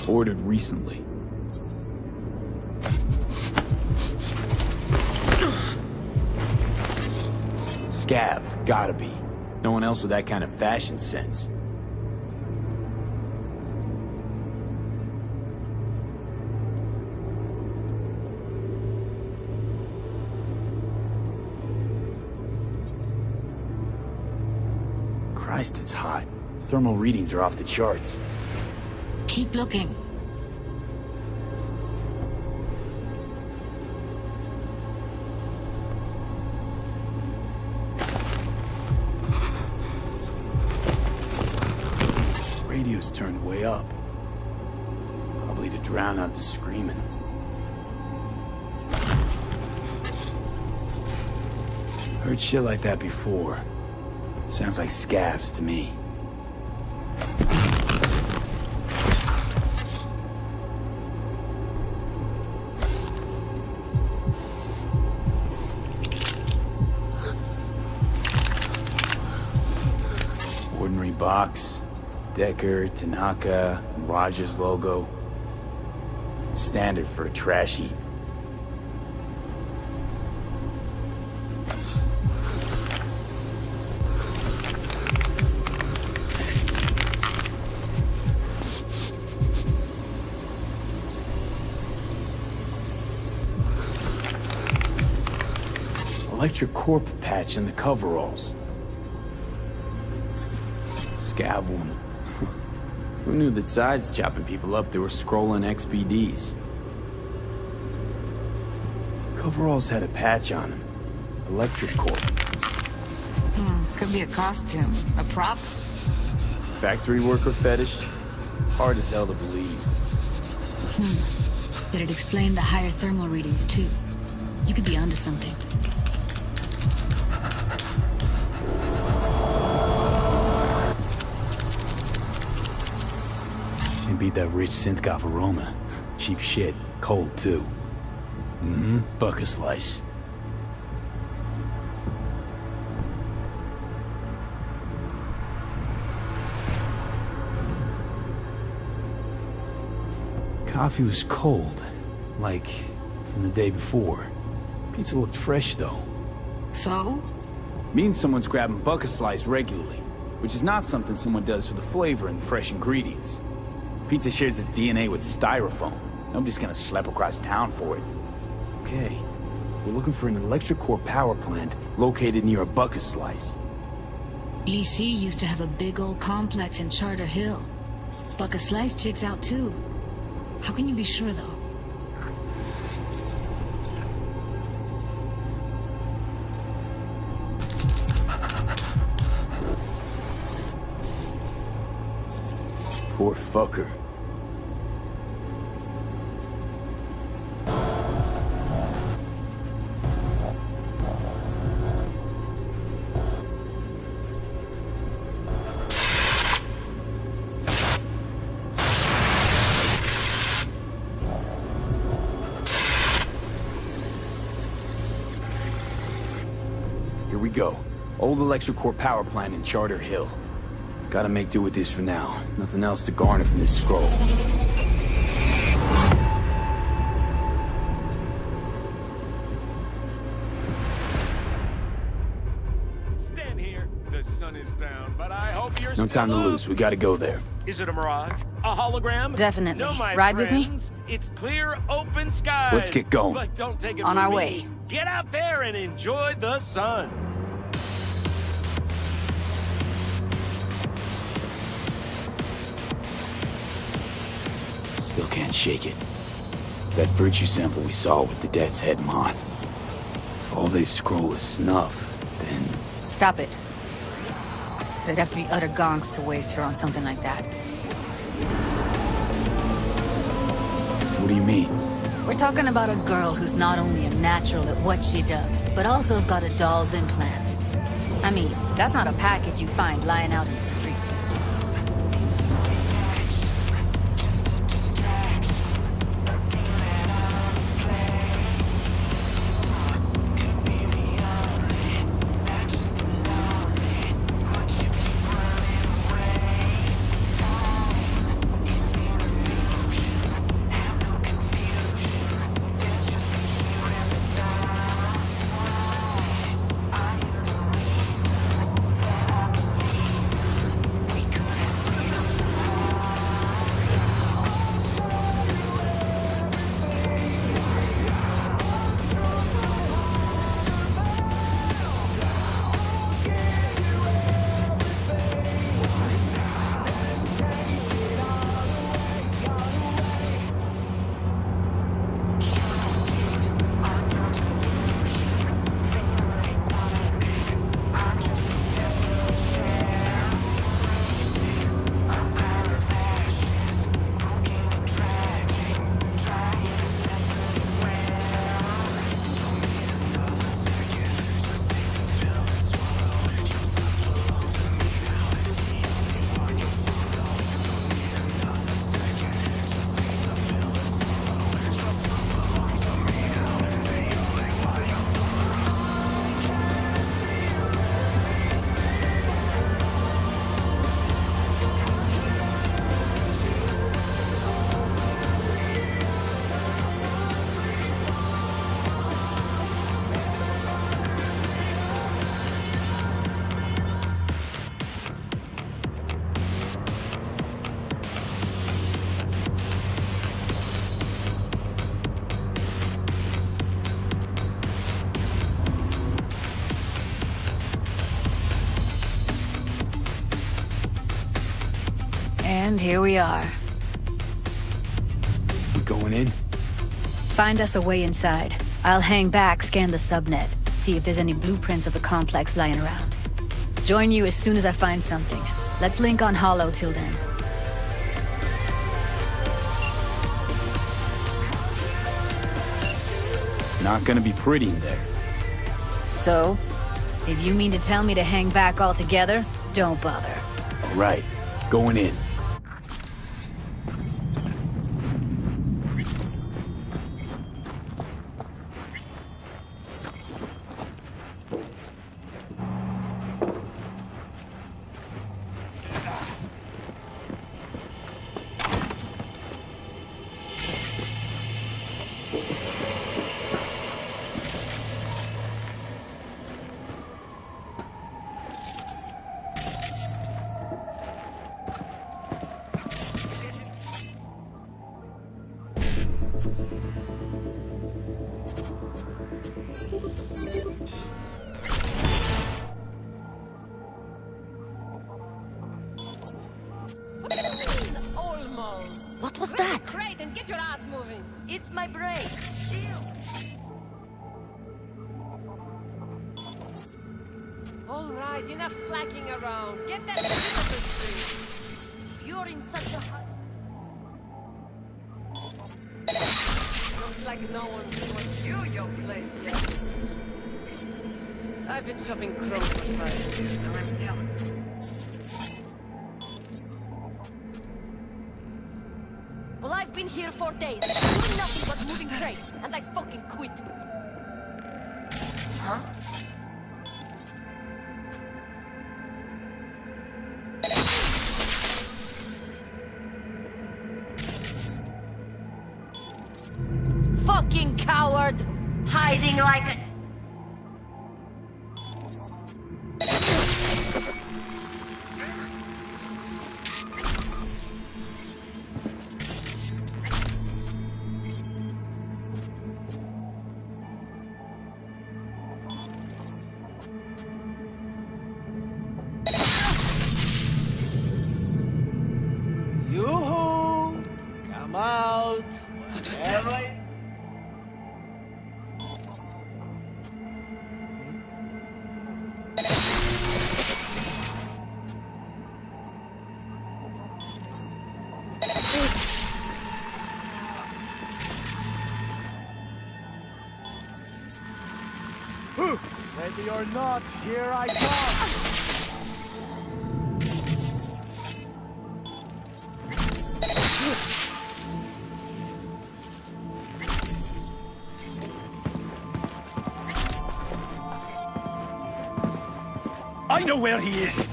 Ordered recently. Scav, gotta be. No one else with that kind of fashion sense. Christ, it's hot. Thermal readings are off the charts. Keep looking. Radio's turned way up. Probably to drown out the screaming. Heard shit like that before. Sounds like scavs to me. Ordinary box. Decker, Tanaka, Rogers logo. Standard for a trash heap. Electric Corp patch in the coveralls. Scav woman. Who knew that sides chopping people up, they were scrolling XBDs? Coveralls had a patch on them. Electric Corp. Could be a costume. A prop? Factory worker fetish? Hard as hell to believe. Did it explain the higher thermal readings, too? You could be onto something. And beat that rich synth-goth aroma. Cheap shit. Cold, too. Buck a slice. Coffee was cold. Like, from the day before. Pizza looked fresh, though. So? Means someone's grabbing buck a slice regularly. Which is not something someone does for the flavor and fresh ingredients. Pizza shares its DNA with styrofoam. Nobody's gonna schlep across town for it. Okay. We're looking for an electric core power plant located near a bucket slice. EC used to have a big old complex in Charter Hill. Buck a Slice checks out too. How can you be sure though? Poor fucker. Here we go. Old electric core power plant in Charter Hill. Gotta make do with this for now. Nothing else to garner from this scroll. Stand here. The sun is down, but I hope you're No time to lose. We gotta go there. Is it a mirage? A hologram? Definitely. No, my Ride with me? friends. It's clear, open skies. Let's get going. But don't take it On from our me. way. Get out there and enjoy the sun. Still can't shake it. That virtue sample we saw with the Death's Head moth. If all they scroll is snuff, then... Stop it. They'd have to be utter gonks to waste her on something like that. What do you mean? We're talking about a girl who's not only a natural at what she does, but also has got a doll's implant. I mean, that's not a package you find lying out in the street. here we are. We going in? Find us a way inside. I'll hang back, scan the subnet, see if there's any blueprints of the complex lying around. Join you as soon as I find something. Let's link on Hollow till then. It's not gonna be pretty in there. So, if you mean to tell me to hang back altogether, don't bother. All right, going in. Almost. What was that? Great, and get your ass moving. It's my break. All right, enough slacking around. Get that shit up the street. You're in such a hurry. Looks like no one's brought you your place yet. I've been shopping clothes for 5 years, and I'm still... Well, I've been here for days, doing nothing but moving crates, and I fucking quit. Huh? Fucking coward! Hiding like a... Yoo-hoo! Come out! What was that? Ready or not, here I come! I know where he is!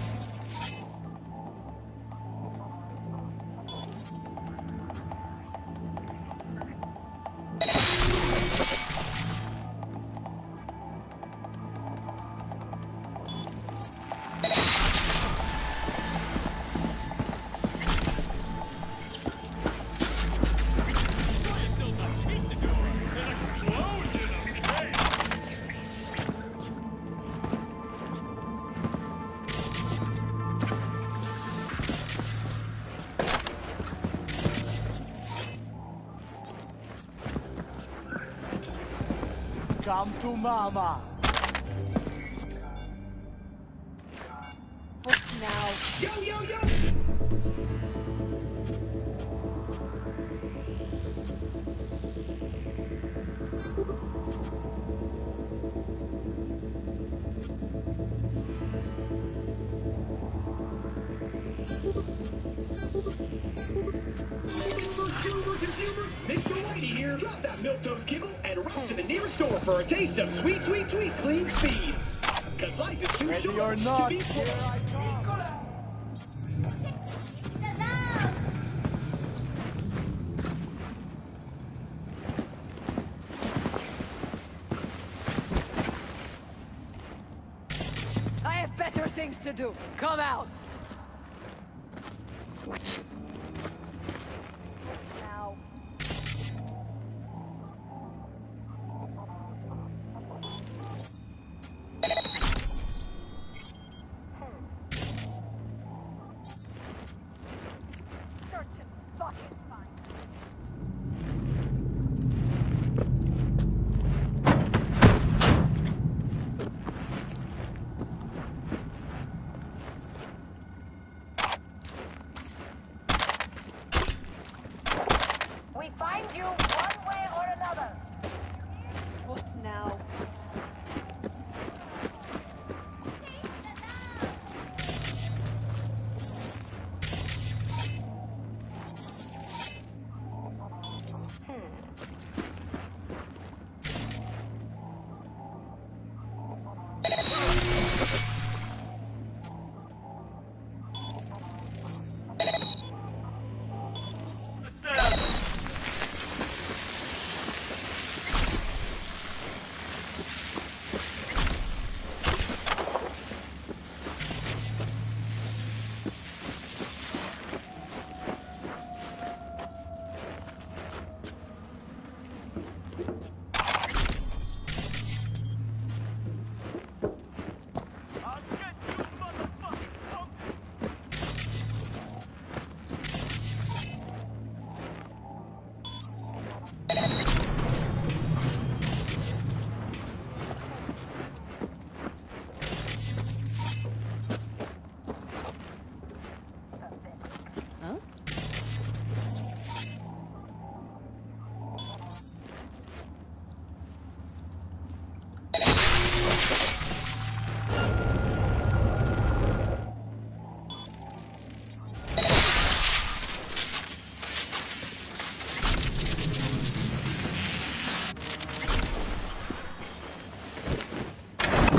Come to mama! Now. Yo, yo, yo! Mr. Whitey here. Drop that milquetoast kibble and rush to the nearest store for a taste of sweet, sweet, sweet clean speed. Cause life is too Ready short or not, to be here I come! I have better things to do. Come out. Now. We find you one way or another. What now?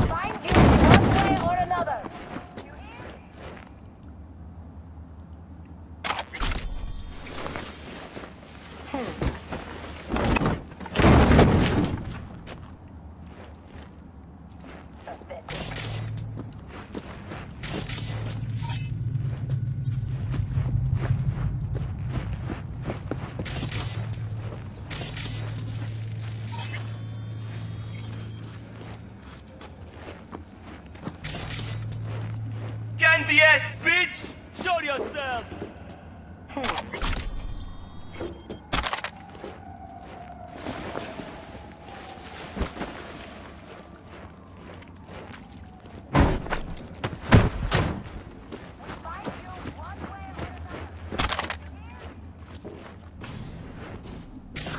Find you one way or another. Gansy ass bitch! Show yourself!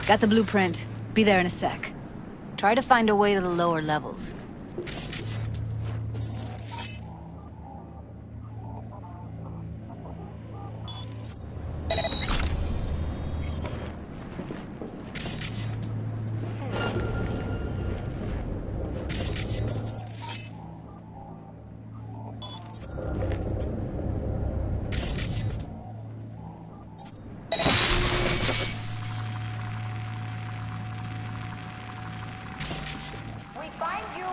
Got the blueprint. Be there in a sec. Try to find a way to the lower levels. We find you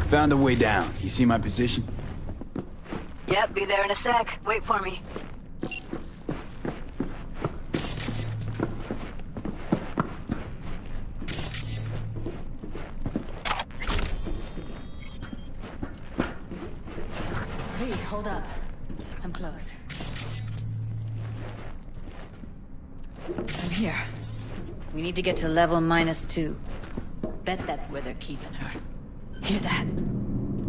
Found a way down. You see my position? Yep, be there in a sec. Wait for me. Hey, hold up. I'm close. I'm here. We need to get to level -2. Bet that's where they're keeping her. Hear that?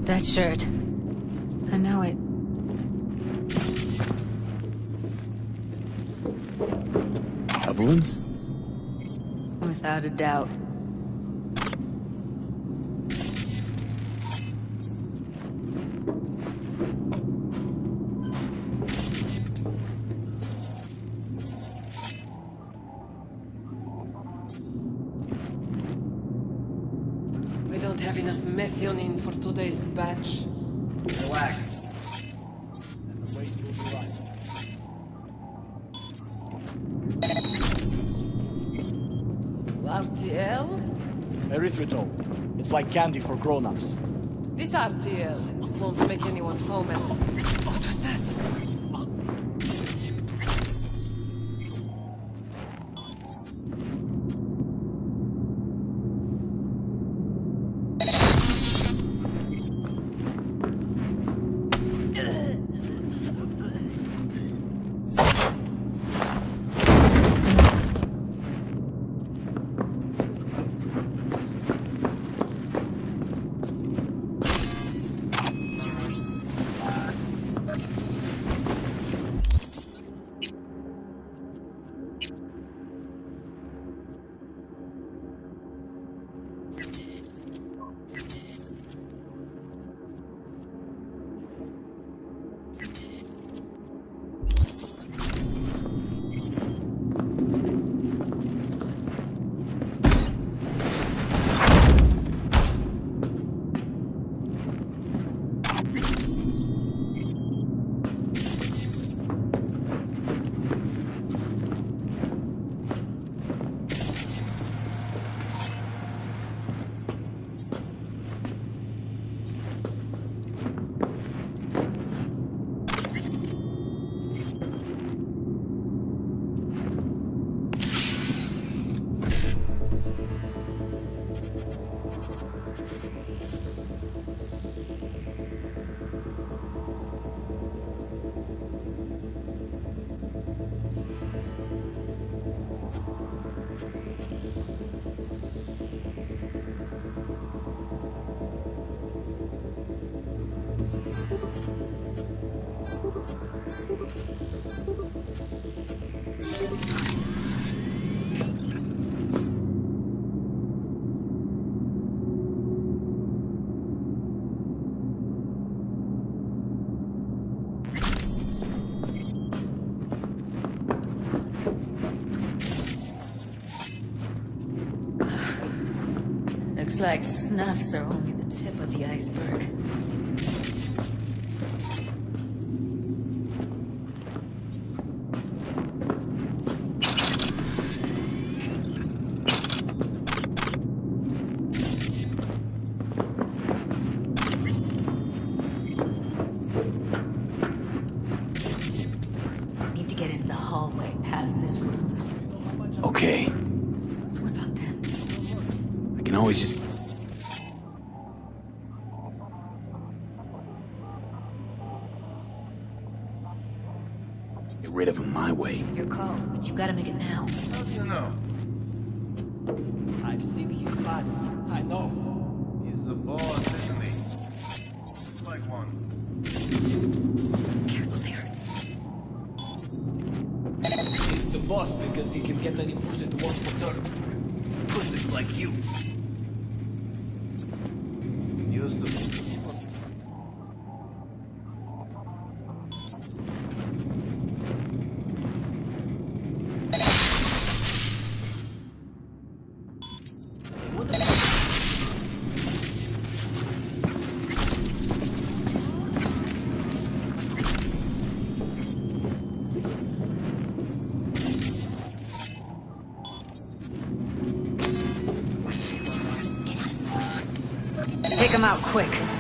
That shirt. I know it. Evelyn's? Without a doubt. We don't have enough methionine for today's batch. Relax. RTL? Erythritol. It's like candy for grown-ups. This RTL, it won't make anyone foment. What was that? Looks like snuffs are only the tip of the iceberg. Need to get into the hallway past this room. Okay. What about them? I can always just... get rid of him my way. Your call, but you gotta make it now. How do you know? I've seen his body. I know. He's the boss, isn't he? Like one. Careful there. He's the boss because he can get any pussy to work for dirt. Pussies like you. Use the... Take him out quick.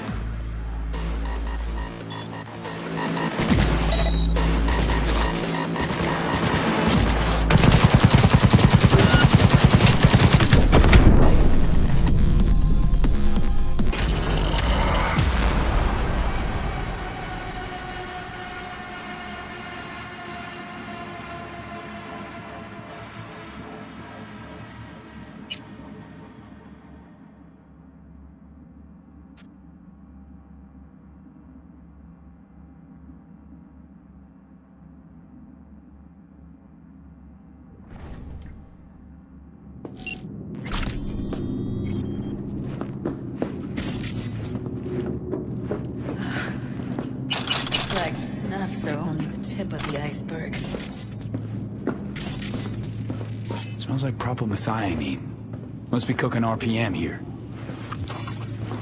tip of the iceberg. Smells like propylmethionine. Must be cooking RPM here.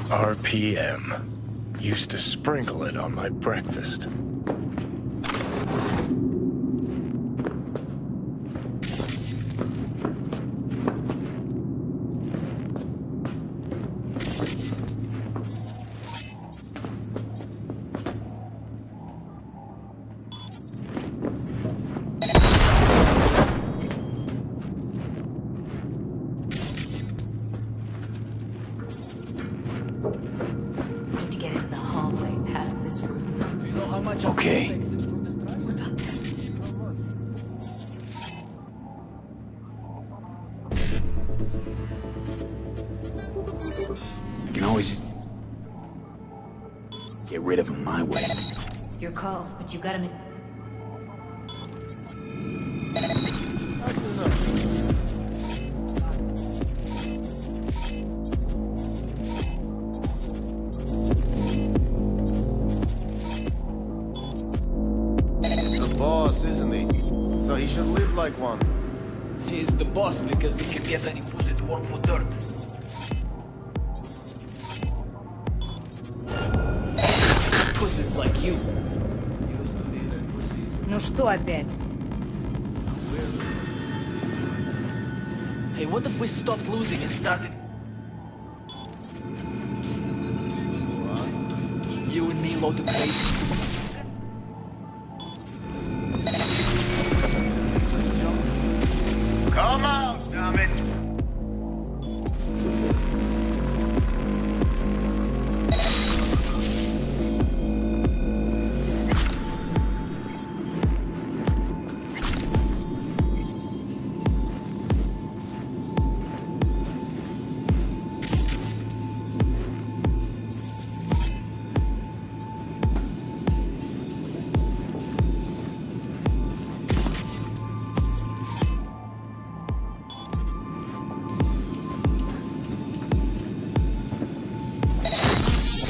RPM. Used to sprinkle it on my breakfast. Need to get into the hallway past this room. Okay. I can always just get rid of him my way. Your call, but you gotta make... The boss, isn't he? So he should live like one. He's the boss because he can get any pussy to work for dirt. Pussies like you. Ну что опять? Hey, what if we stopped losing and started? You and me load the crate. Come out, damn it!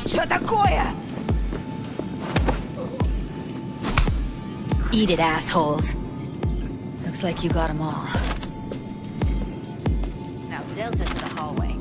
Что такое? Eat it, assholes. Looks like you got them all. Now Delta to the hallway.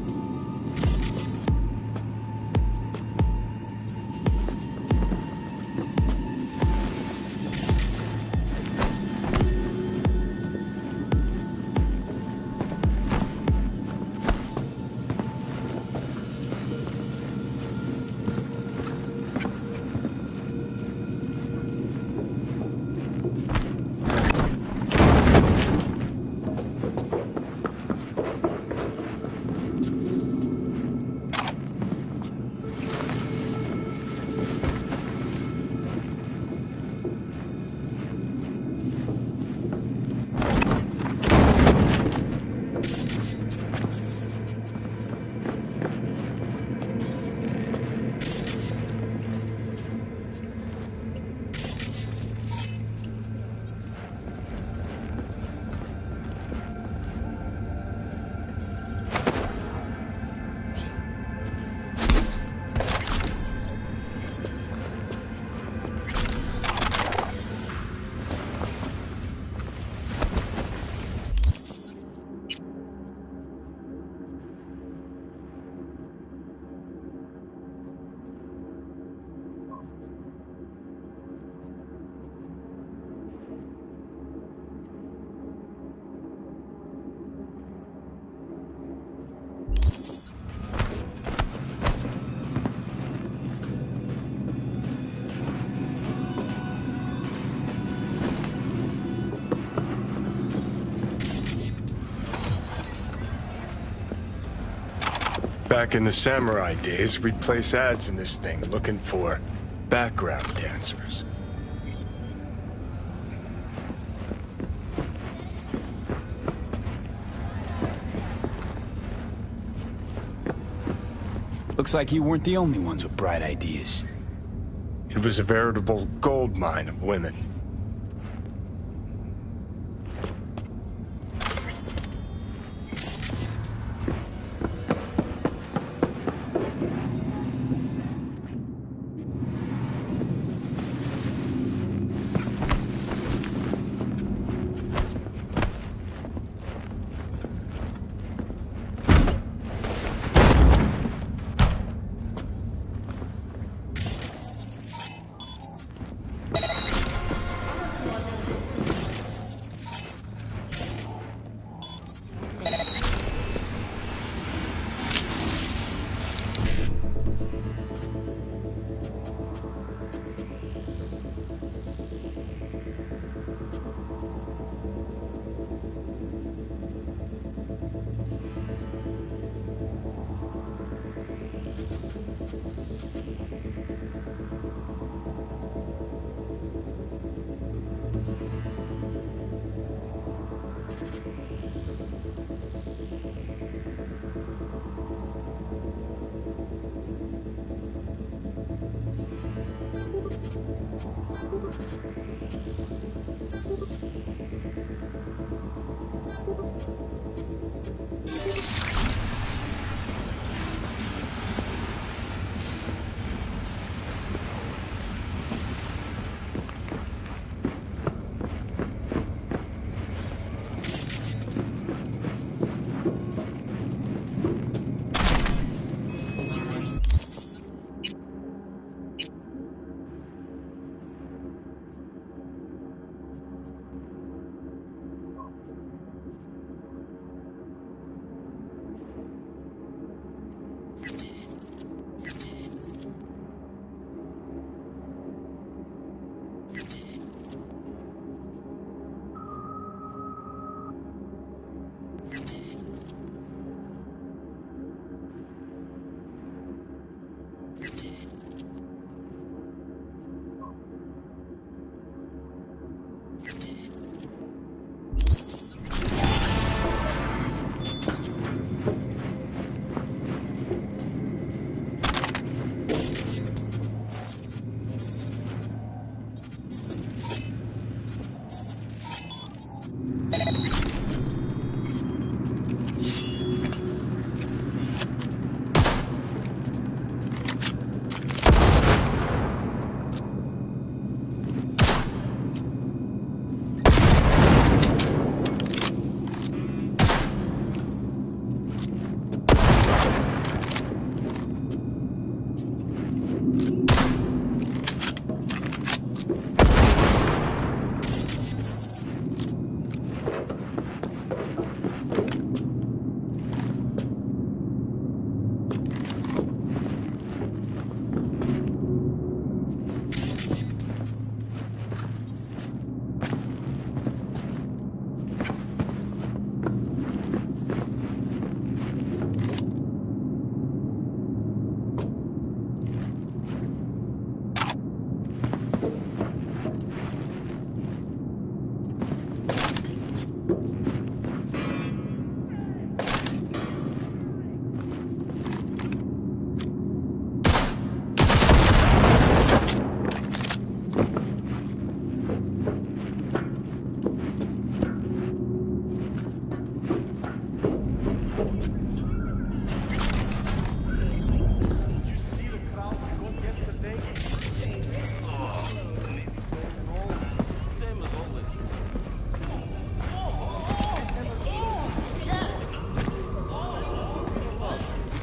Back in the samurai days, we'd place ads in this thing looking for background dancers. Looks like you weren't the only ones with bright ideas. It was a veritable gold mine of women.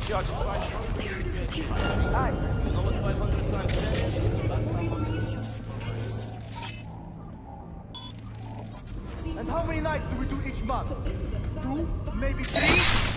charge 500. You know what 500 times 10 is? And how many nights do we do each month? 2? Maybe 3?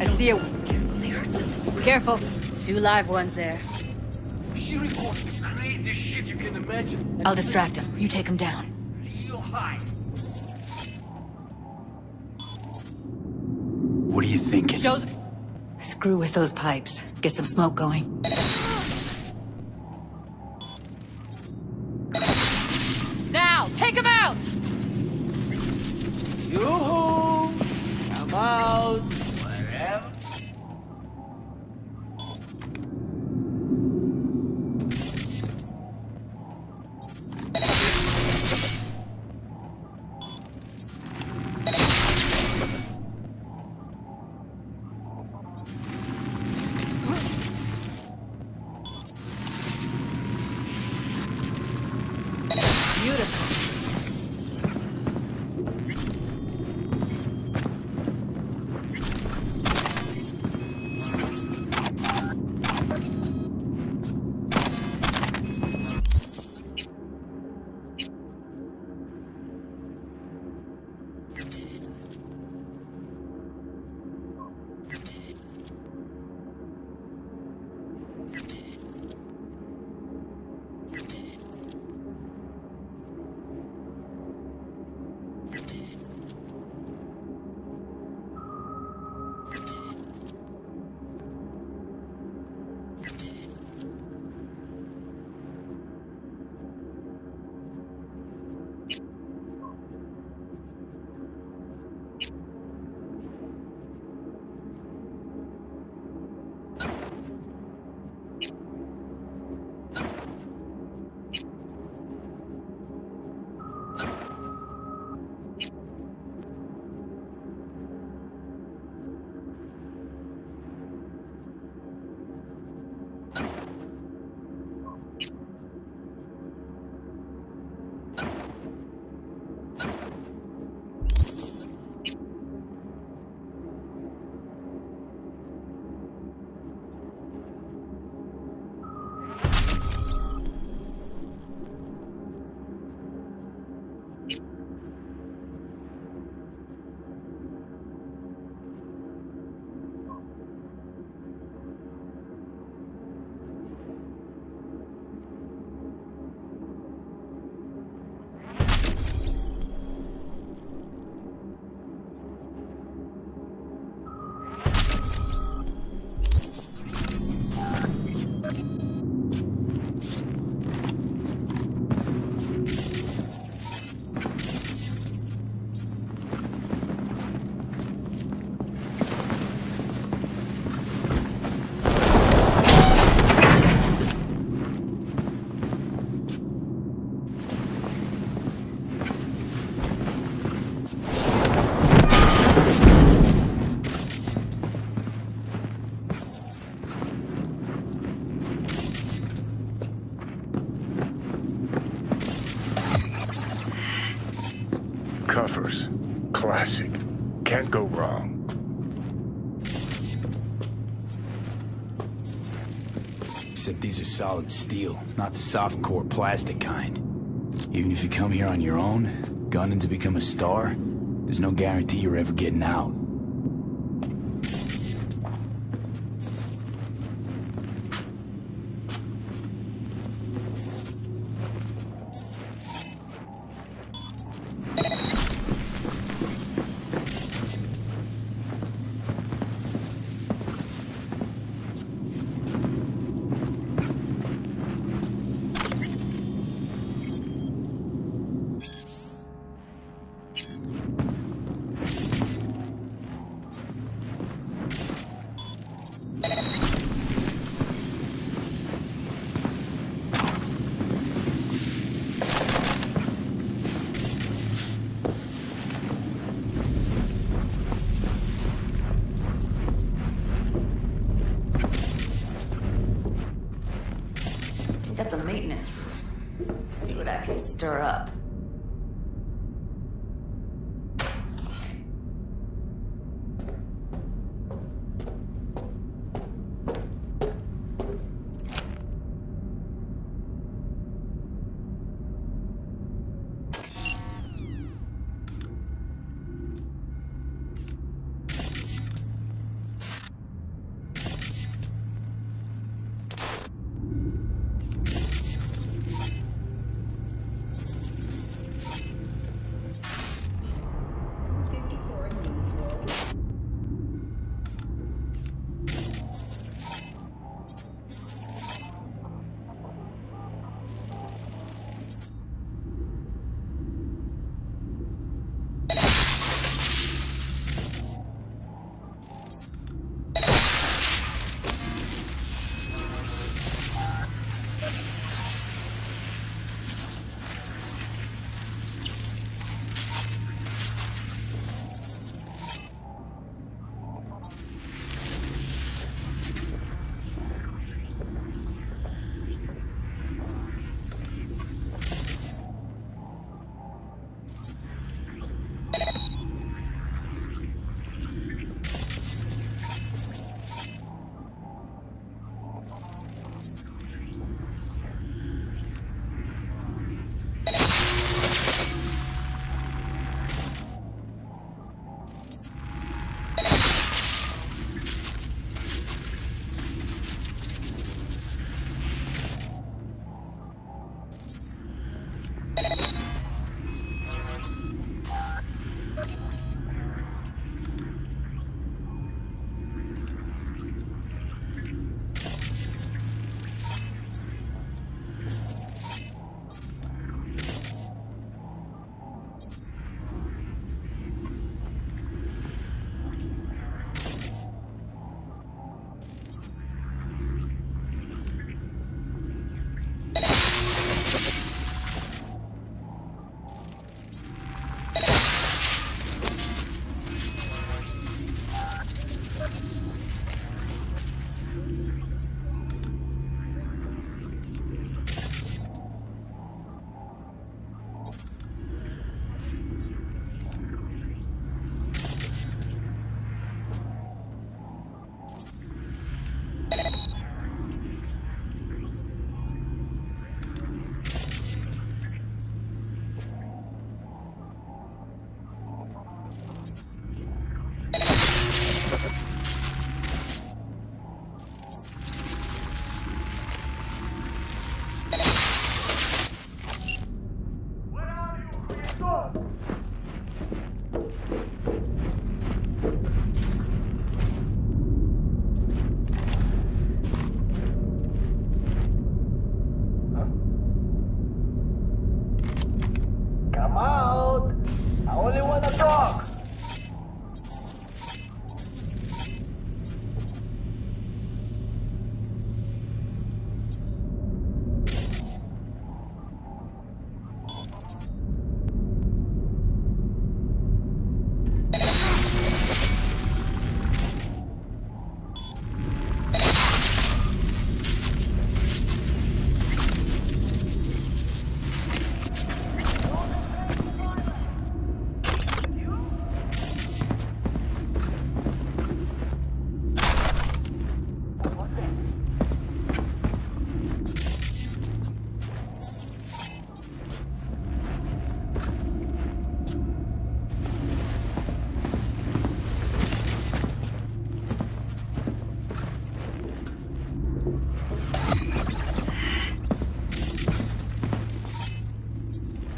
I see a... Careful. 2 live ones there. She recorded the craziest shit you can imagine. I'll distract him. You take him down. Real high. What are you thinking? Joseph... Screw with those pipes. Get some smoke going. Now, take him out! Yoo-hoo! Come out! Wherever. Covers. Classic. Can't go wrong. Except these are solid steel, not soft-core plastic kind. Even if you come here on your own, gunning to become a star, there's no guarantee you're ever getting out. That's a maintenance room. See what I can stir up.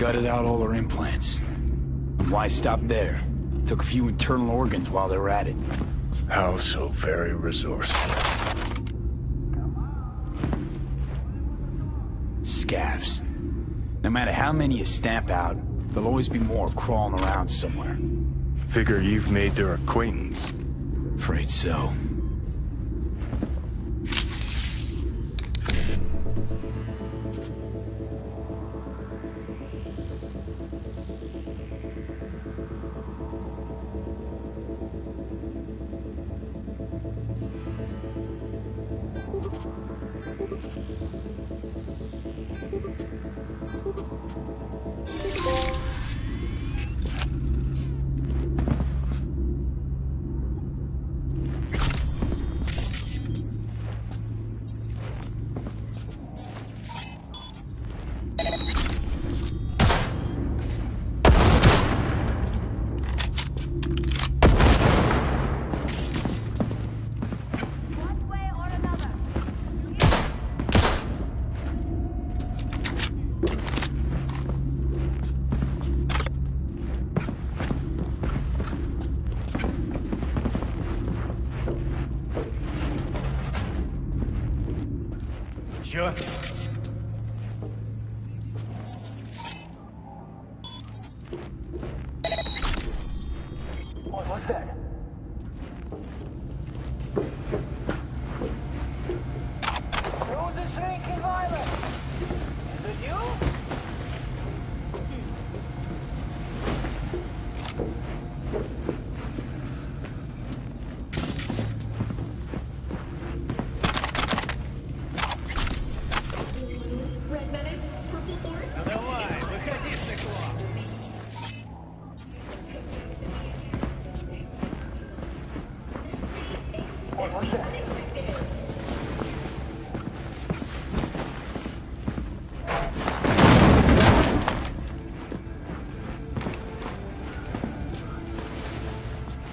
gutted out all her implants. And why stop there? Took a few internal organs while they were at it. How so very resourceful. Scavs. No matter how many you stamp out, there'll always be more crawling around somewhere. Figure you've made their acquaintance. Afraid so. Sure. What's that? Who's the shrinking violet? Is it you? Давай, выходи с стекла.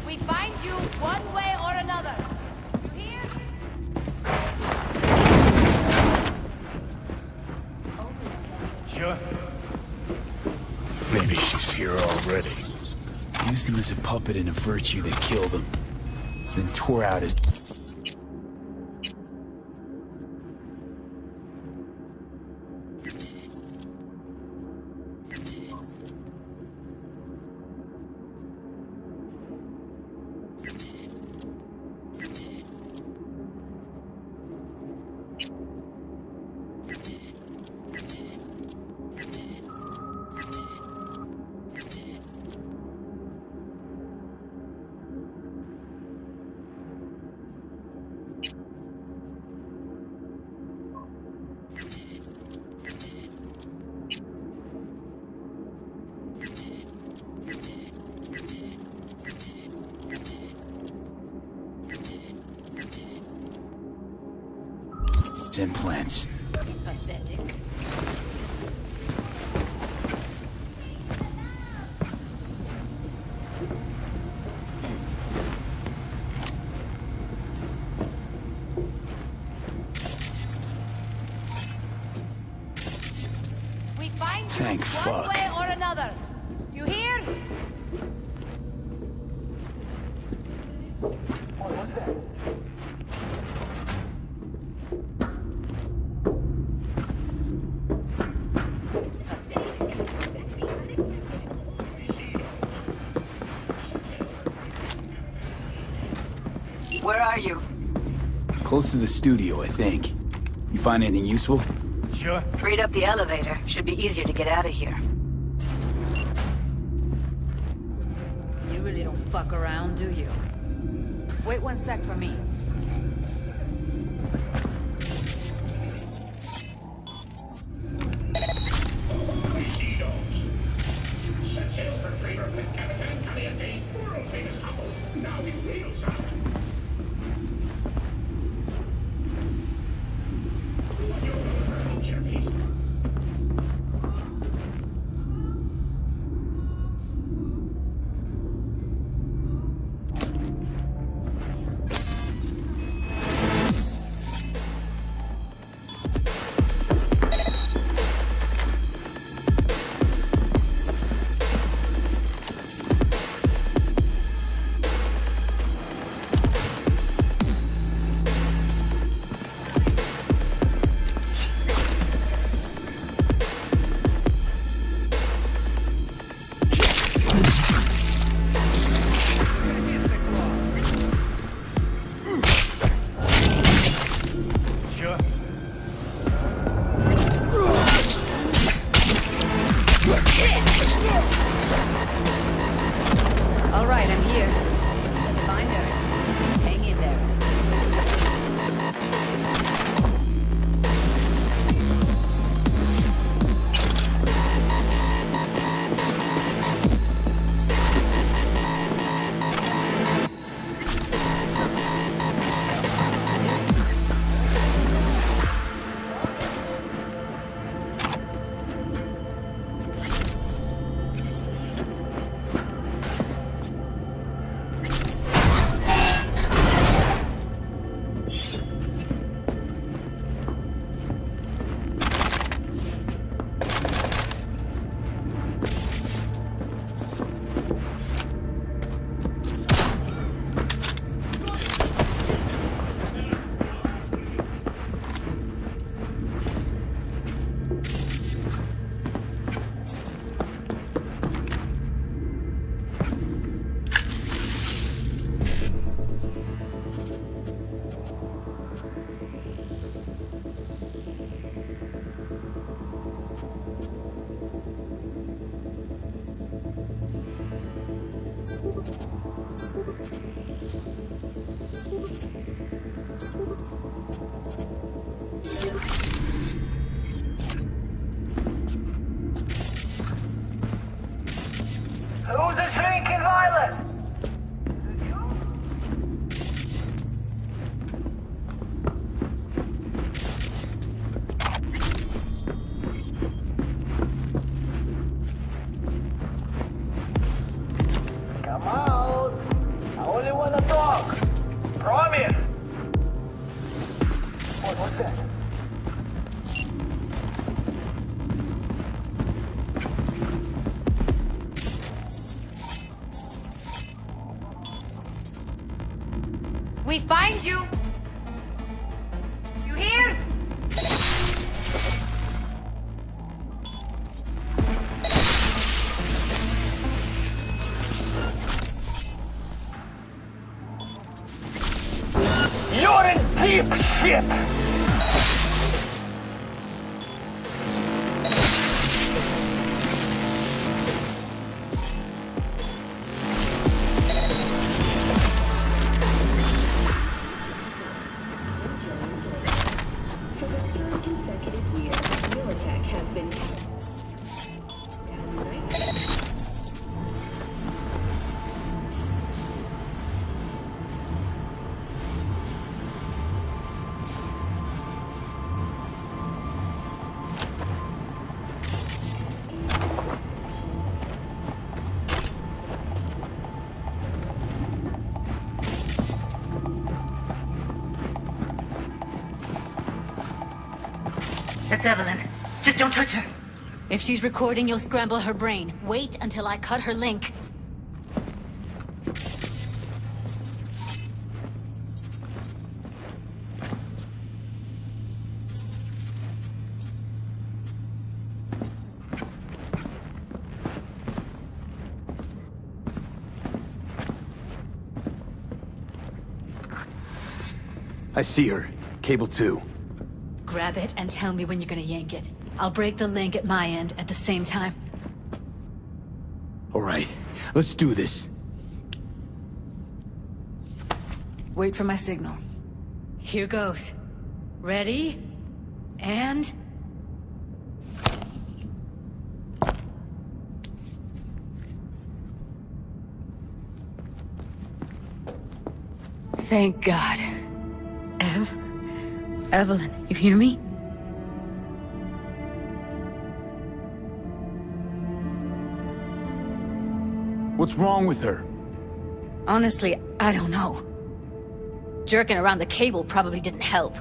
We find you one way or another. You hear? Sure. Maybe she's here already. Used him as a puppet in a virtue that killed him. Then tore out his... implants. Pathetic. We find you Thank one fuck. way or another. You hear? What's that? Where are you? Close to the studio, I think. You find anything useful? Sure. Freed up the elevator. Should be easier to get out of here. You really don't fuck around, do you? Wait one sec for me. We find you! You hear? You're in deep shit! That's Evelyn. Just don't touch her. If she's recording, you'll scramble her brain. Wait until I cut her link. I see her. Cable 2. Grab it and tell me when you're gonna yank it. I'll break the link at my end at the same time. All right, let's do this. Wait for my signal. Here goes. Ready? And... Thank God. Evelyn, you hear me? What's wrong with her? Honestly, I don't know. Jerking around the cable probably didn't help.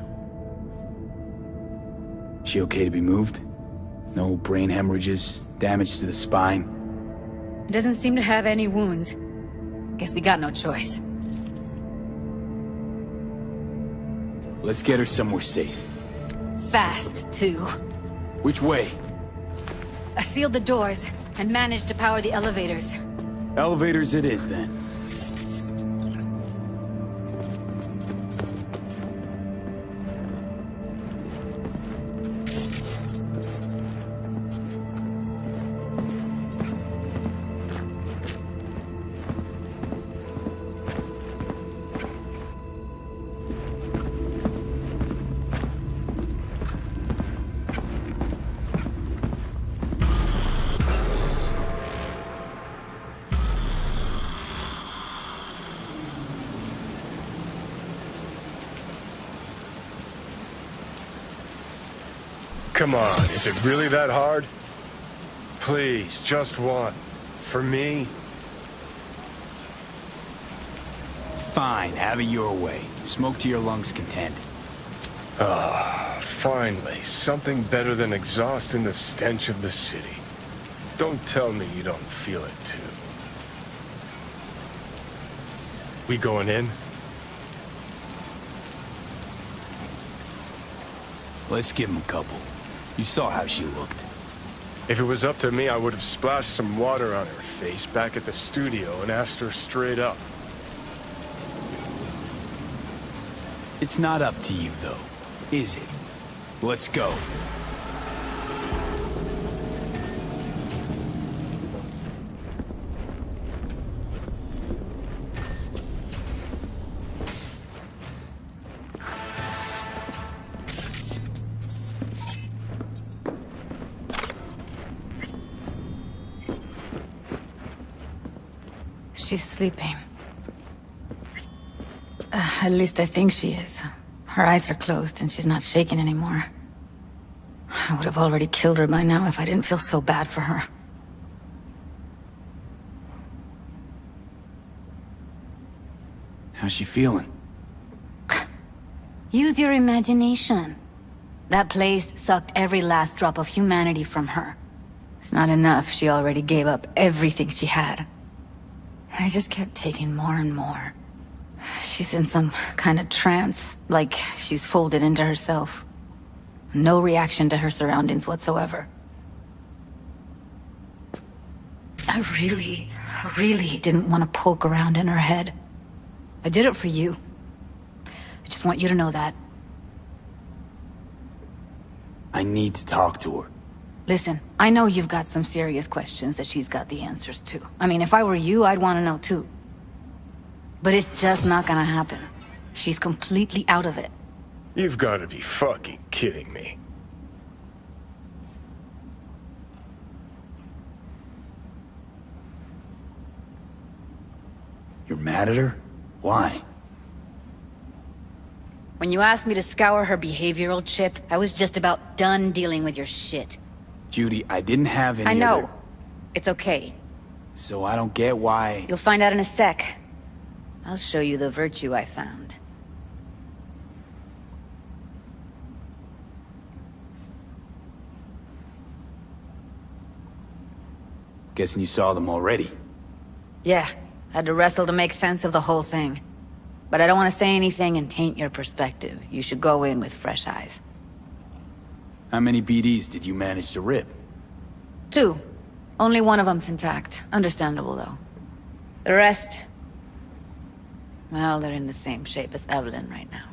She okay to be moved? No brain hemorrhages, damage to the spine? Doesn't seem to have any wounds. Guess we got no choice. Let's get her somewhere safe. Fast, too. Which way? I sealed the doors and managed to power the elevators. Elevators it is, then. Come on, is it really that hard? Please, just one. For me? Fine, have it your way. Smoke to your lungs' content. Ah, finally, something better than exhaust in the stench of the city. Don't tell me you don't feel it, too. We going in? Let's give him a couple. You saw how she looked. If it was up to me, I would have splashed some water on her face back at the studio and asked her straight up. It's not up to you, though, is it? Let's go. She's sleeping. At least I think she is. Her eyes are closed and she's not shaking anymore. I would have already killed her by now if I didn't feel so bad for her. How's she feeling? Use your imagination. That place sucked every last drop of humanity from her. It's not enough, she already gave up everything she had. I just kept taking more and more. She's in some kind of trance, like she's folded into herself. No reaction to her surroundings whatsoever. I really didn't want to poke around in her head. I did it for you. I just want you to know that. I need to talk to her. Listen, I know you've got some serious questions that she's got the answers to. I mean, if I were you, I'd want to know too. But it's just not gonna happen. She's completely out of it. You've got to be fucking kidding me. You're mad at her? Why? When you asked me to scour her behavioral chip, I was just about done dealing with your shit. Judy, I didn't have any I know. other- It's okay. So I don't get why... You'll find out in a sec. I'll show you the virtue I found. Guessing you saw them already. Yeah, had to wrestle to make sense of the whole thing. But I don't want to say anything and taint your perspective. You should go in with fresh eyes. How many BDs did you manage to rip? 2. Only one of them's intact. Understandable, though. The rest... well, they're in the same shape as Evelyn right now.